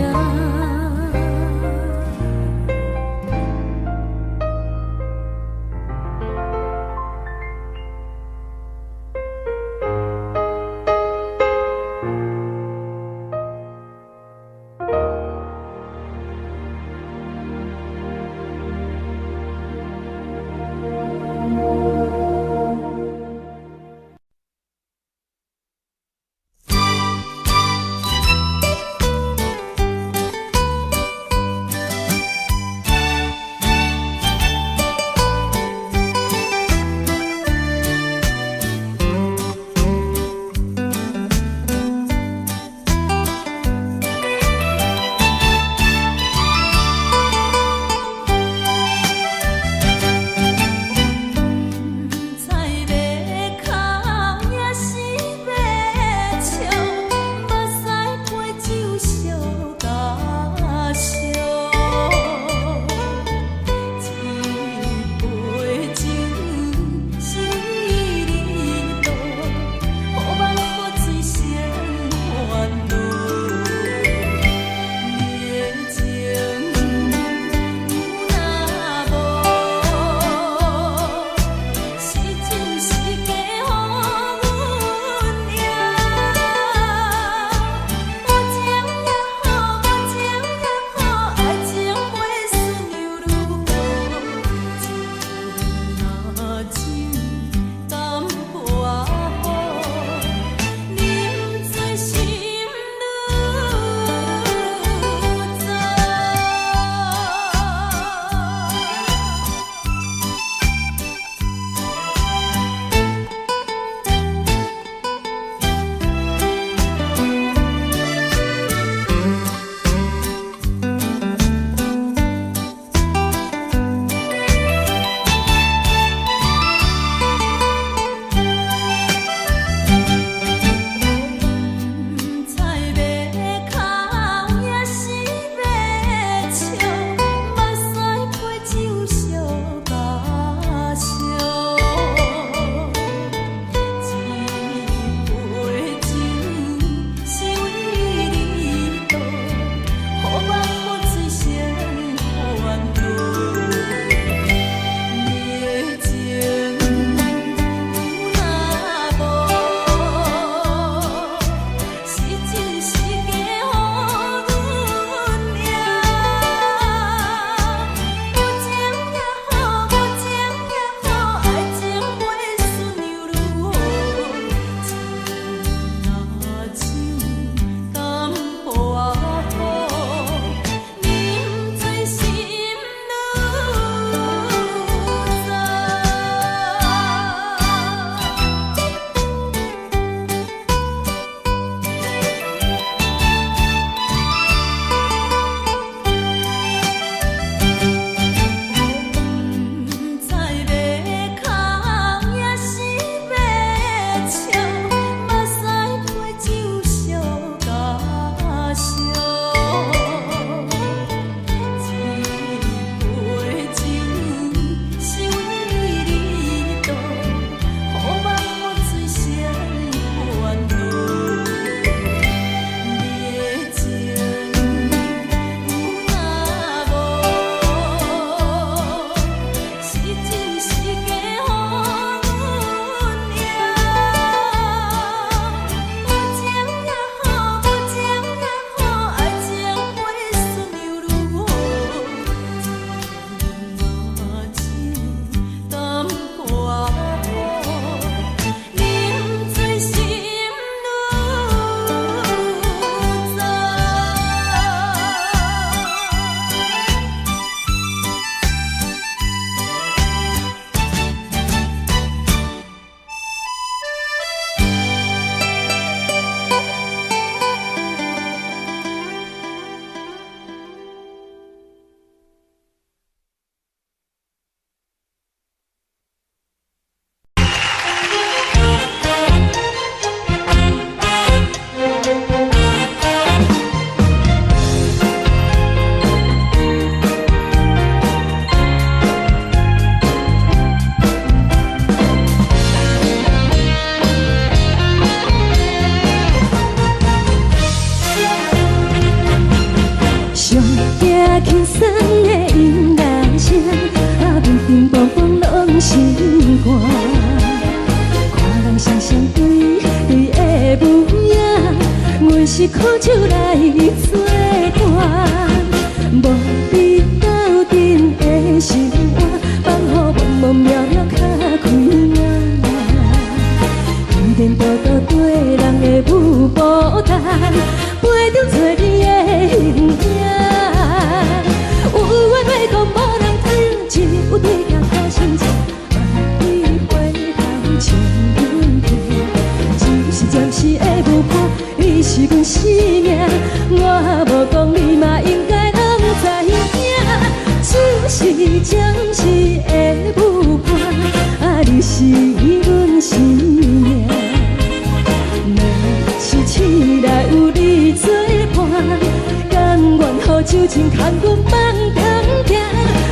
牵阮梦中行，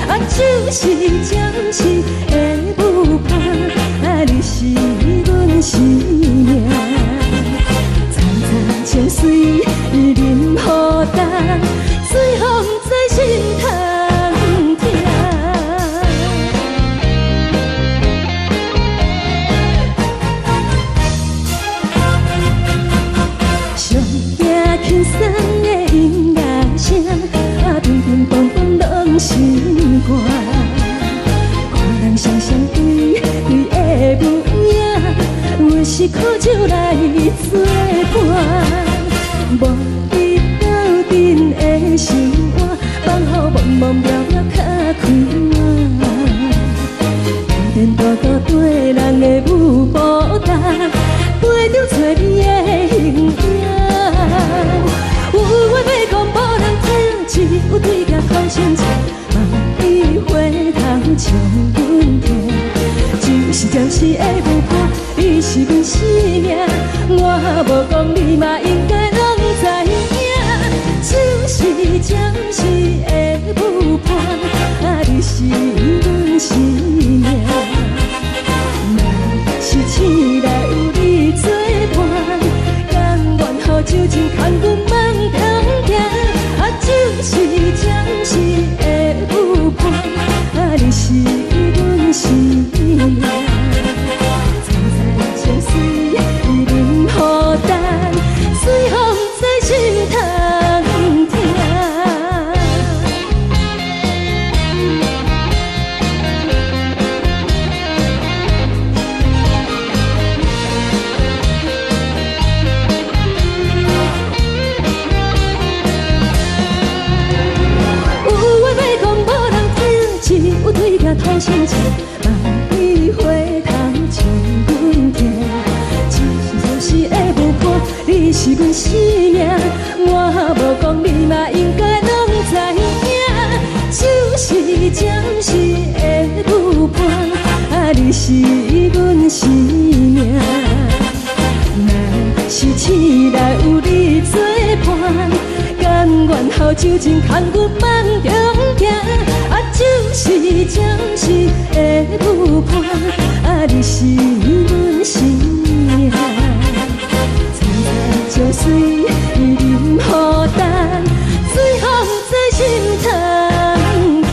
啊，就是暂时的舞伴，啊，你是阮生命。苍苍情水任何等，随风在心头听。上惊轻松的音乐声，啊，乒乒乓乓拢心肝。看人双双对对的舞影，有时苦酒来作伴。无你斗阵的心肝，放乎茫茫渺渺较开满。颠颠倒倒对人的舞步动，陪着找你的形影。有话要讲无人听，只有对镜空声唱，梦里回头将阮听。就是暂时的舞伴，你是阮生命，我无讲你嘛应该拢知影。就是暂时的舞伴，啊，你是阮生命。若是醒来有你作伴，甘愿予酒精牵阮梦中行，啊，就是暂时的舞伴，啊，你是阮生命。苍苍情水任何等，随风在心头听。有对镜土声唱，梦里回头将阮听。就是暂时的舞伴，你是阮生命，我无讲你嘛应该拢知影。就是暂时的舞伴，啊，你是阮生命。若是醒来有你作伴，甘愿予酒精牵阮梦中行，啊，就是暂时的舞伴，啊，你是阮生命。苍苍情水任何等，随风在心头听。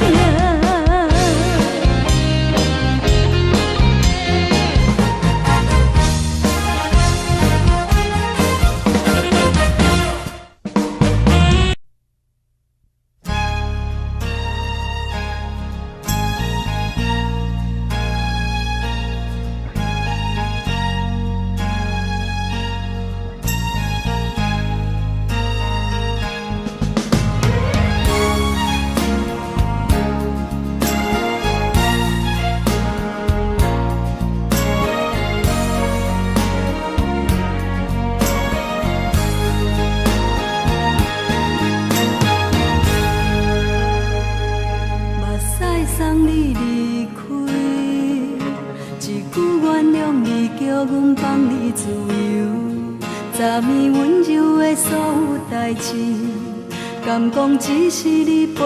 敢讲只是你陪，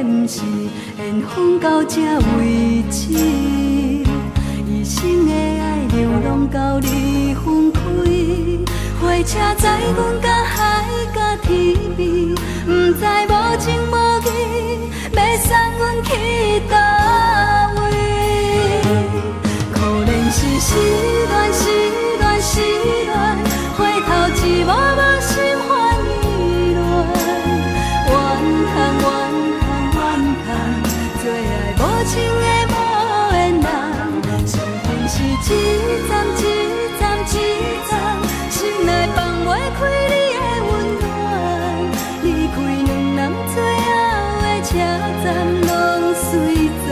不是缘分到这为止。一生的爱流浪到你分开，火车载阮甲海甲天边，不知无情无义，要送阮去倒位？可怜是失恋，失恋，失恋，回头一幕幕心烦意乱。怨恨，最爱无情的无缘人，生命是一站一站一站，心内放袂开你的温暖，离开两人最后的车站拢随在。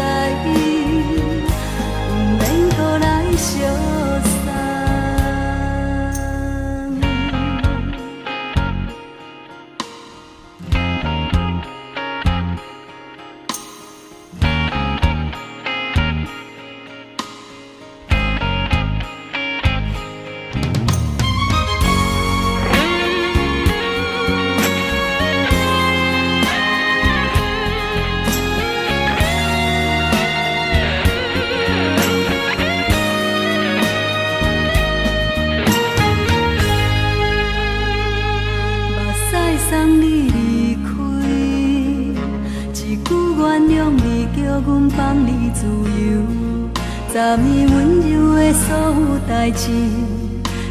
昨暝温柔的所有代志，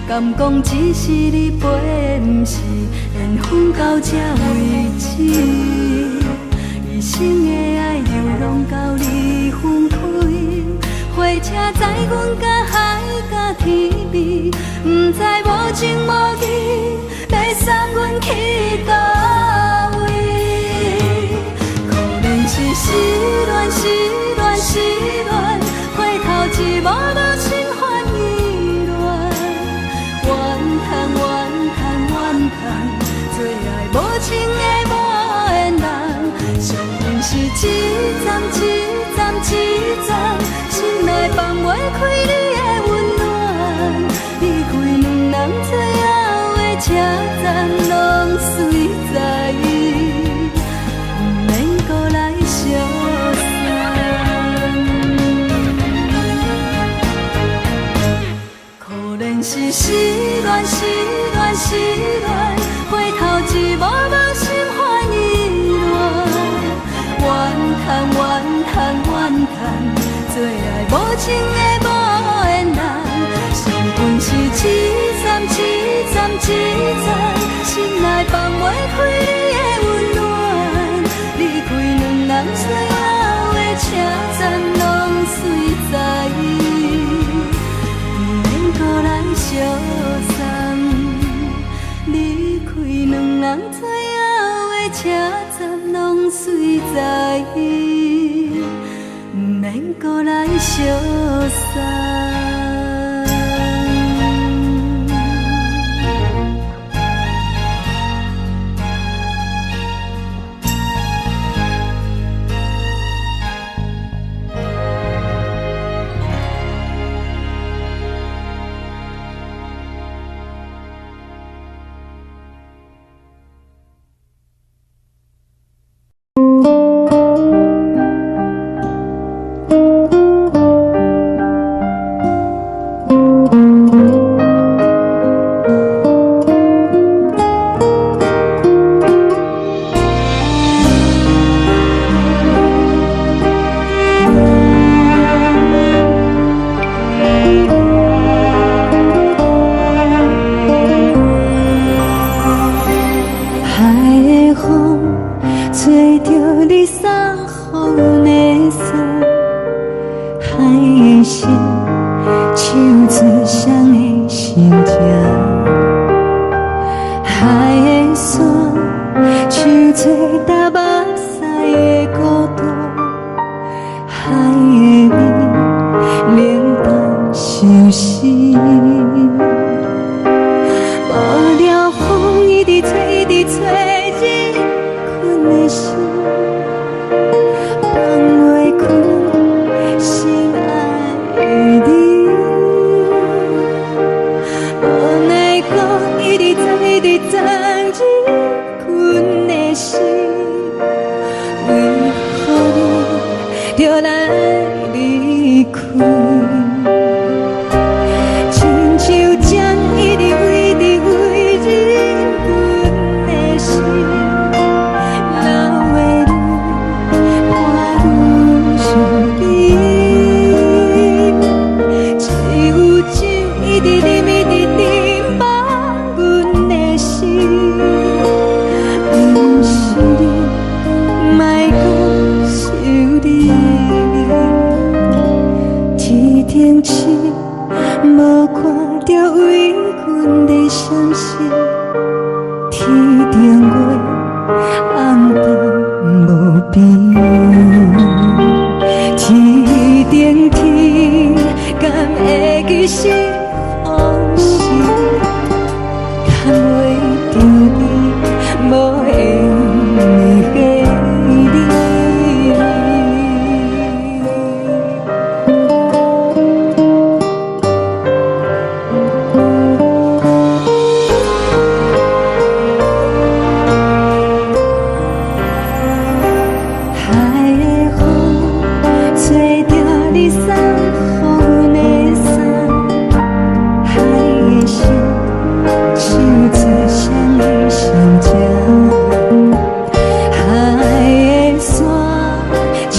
敢讲只是你陪，不是缘分到这为止。一生的爱流浪到你分开，火车载阮甲海甲天边，不知无情无义，要送阮去倒位？可能是失恋，失恋，失恋，回头一幕幕心烦意乱，怨叹，怨叹，怨叹，最爱无情的无缘人，上恨是一站一站一站，心内放袂开你的温暖，离开两人最后的车站，拢随在，不免搁来相送。可能是失恋，失恋，失恋，回头一幕幕心烦意乱，怨叹，怨叹，怨叹，最爱无情的无缘人，上恨是一站一站一站，心内放袂开你的温暖，离开两人最后的车站，拢随在，不免搁来相送。离开两人最后的车站，拢随在，不免搁来相送。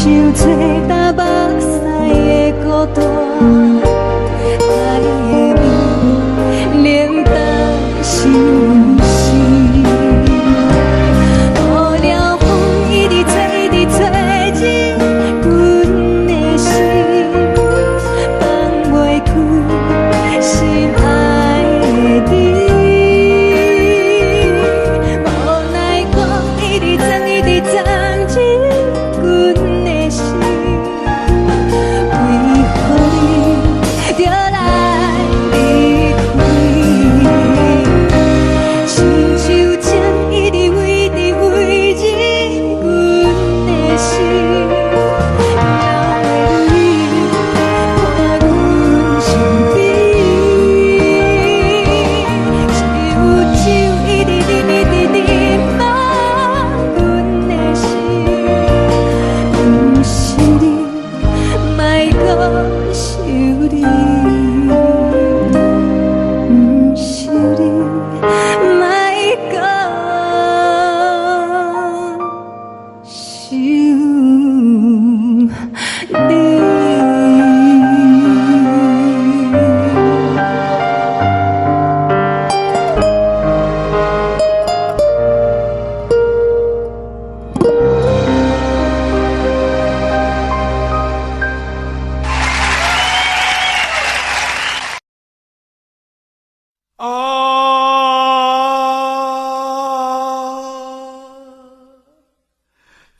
像吹干目屎的孤单。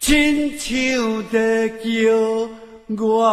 亲像在叫我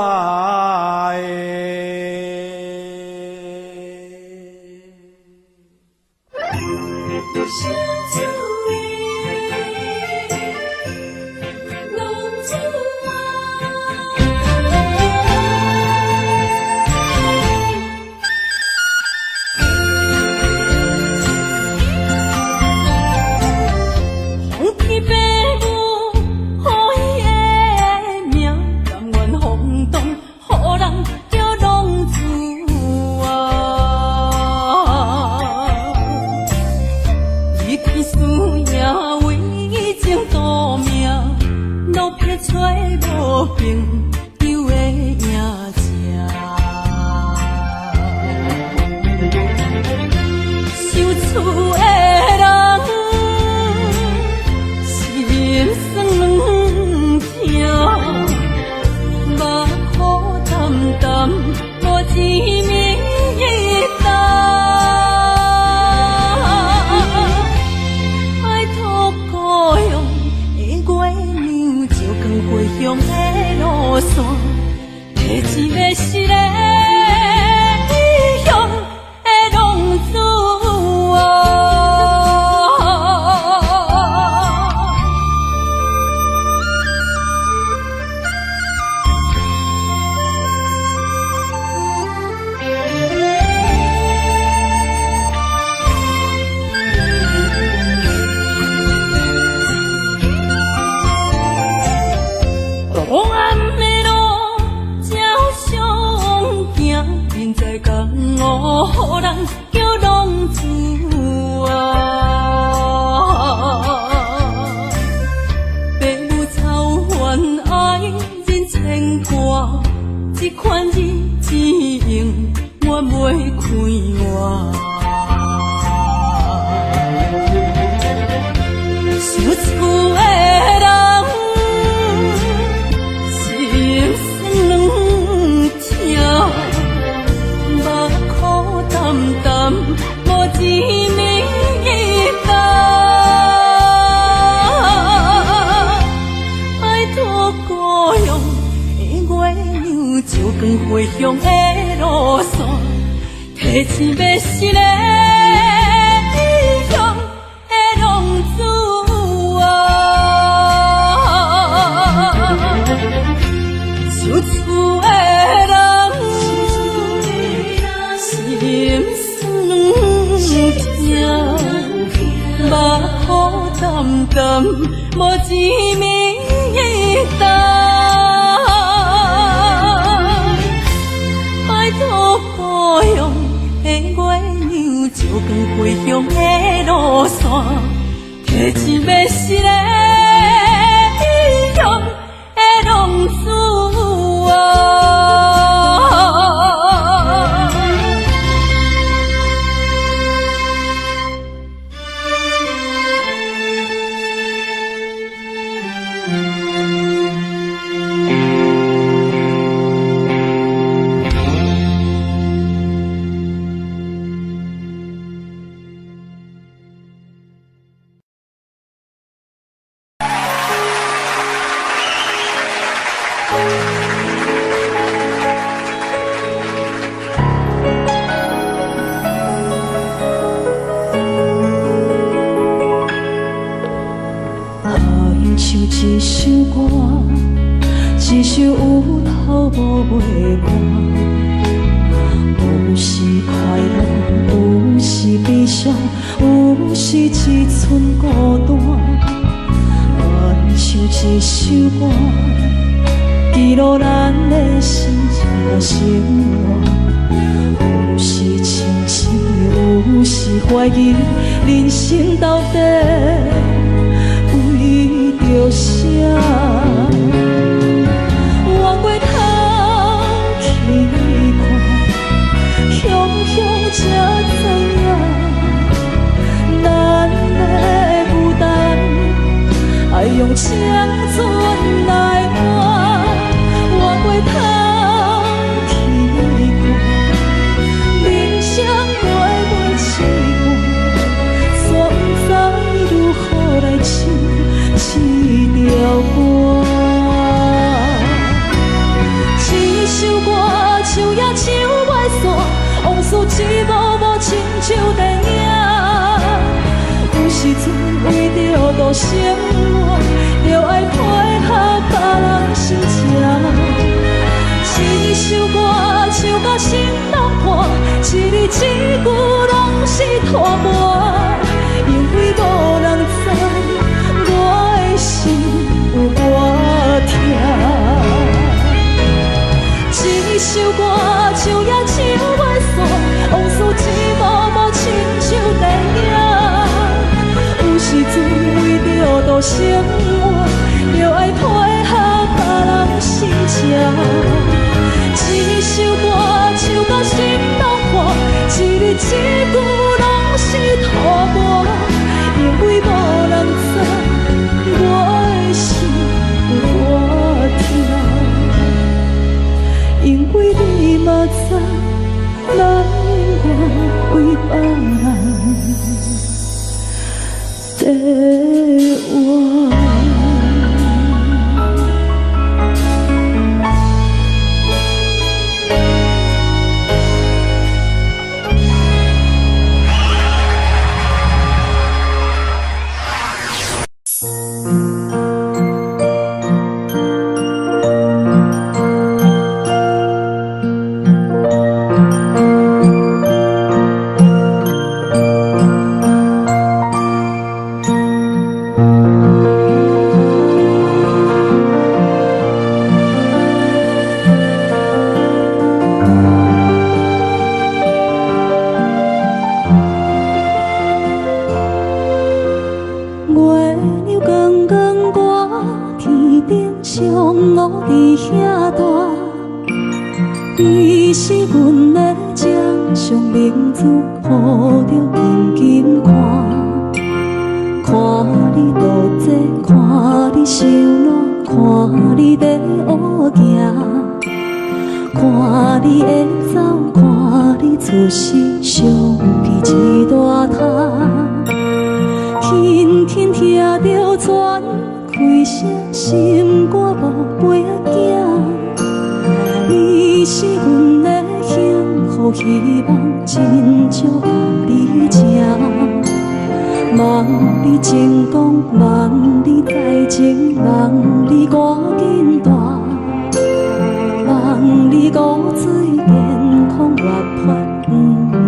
回乡的路线，提醒要是个异乡的浪子啊，受厝的人心酸痛，目眶澹澹，无一面的灯。故乡的月亮照光回乡的路线，提醒要是个异乡的浪子啊。歌，一首有头无尾歌。有时快乐，有时悲伤，有时一寸孤单。愿唱一首歌，记录咱的心情甲生活。有时清醒，有时怀疑，人生到底为着啥？往过头去看，雄雄才知影，咱的负担爱用青春来换。往过头去看，人生过袂凄寒，煞不知如何来唱这条歌。一首歌唱也唱袂煞，往事一幕幕亲像电影。有时阵为着度生活，着爱配合别人心情。一首歌唱到心落汗，一字一句拢是拖磨，因为无人知我的心有多痛。一首歌唱也唱袂煞，往事一幕幕亲像电影。有时阵为着度生活，着爱配合别人心情。一首歌唱到心落汗，一字一句拢是拖磨，因为无人知我的心有多痛。因为你嘛知，咱永远为别人在活。你是阮的掌上明珠，抱着紧紧看，看你独坐，看你受难，看你在乌行，看你会走，看你出世，上被一大摊，轻轻听着船开声，心肝无飞行。你是阮的幸福希望，真少你情。望你成功，望你再情，望你赶紧大，望你骨髓健康活泼，不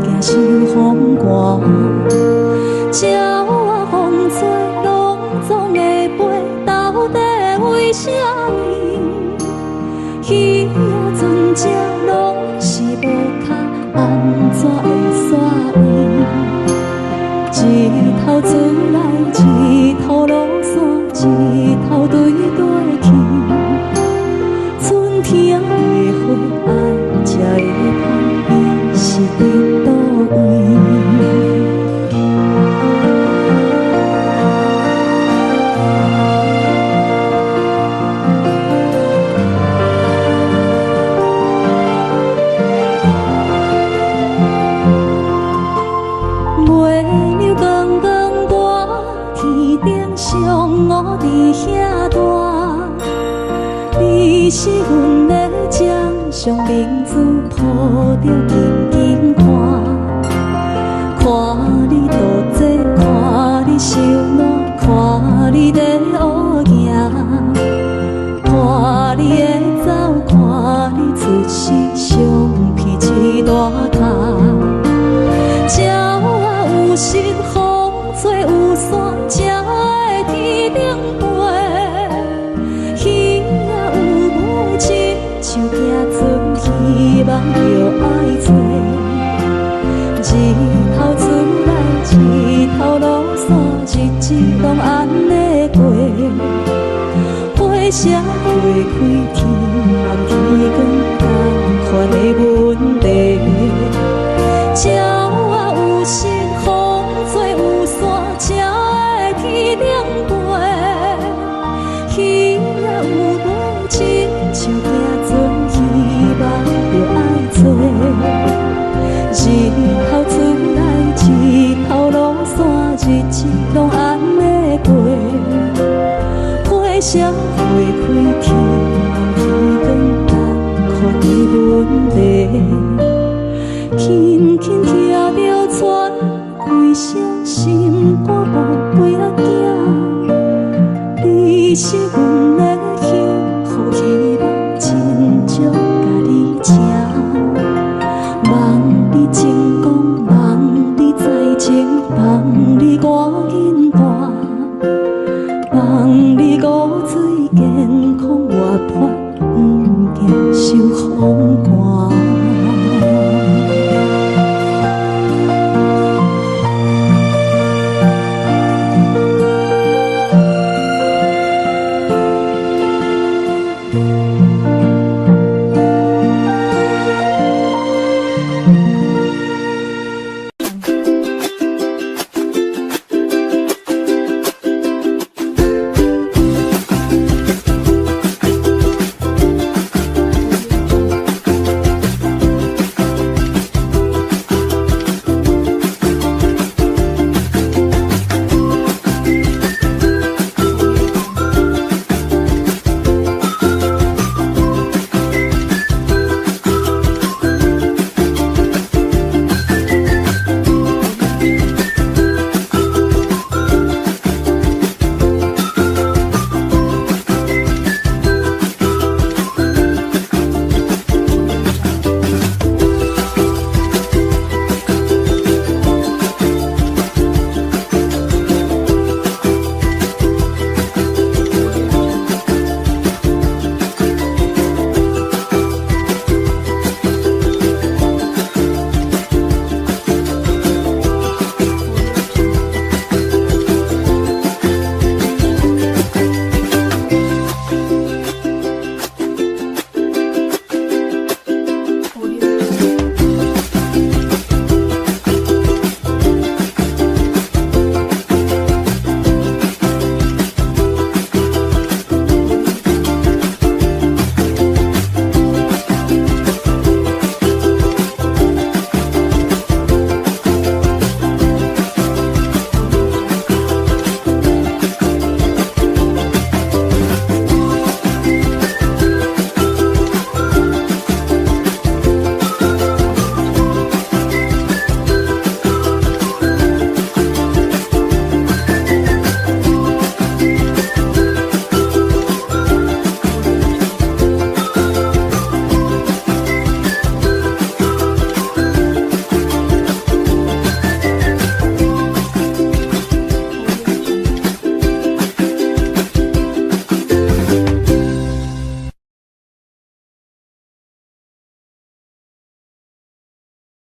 惊受风寒。鸟仔风吹，拢总会飞，到底为什么？鱼仔船只拢是无脚，安怎会煞伊？一头船来，一头落山，一头对对去。春天的花爱吃的香，伊是伫倒位？我伫遐大，你是阮的掌上明珠，抱着紧紧看，看你独坐，看你受难，看你在乌行，望着爱做。日头出来，日头落山，日子拢安尼过。花社会开天，望天光同款的问题。鸟仔有心，风做有线，才会天顶飞。鱼仔有尾，亲像行船，希望着爱做。日头出来，日头落山，日子拢安尼过。花社会开天，望天光同款的问题。轻轻听着船归声，心肝宝贝仔囝，你是阮的幸福希望，亲像甲你请。望你成功，望你在前，望你赶紧大，望你五水健康活泼，不惊受风寒。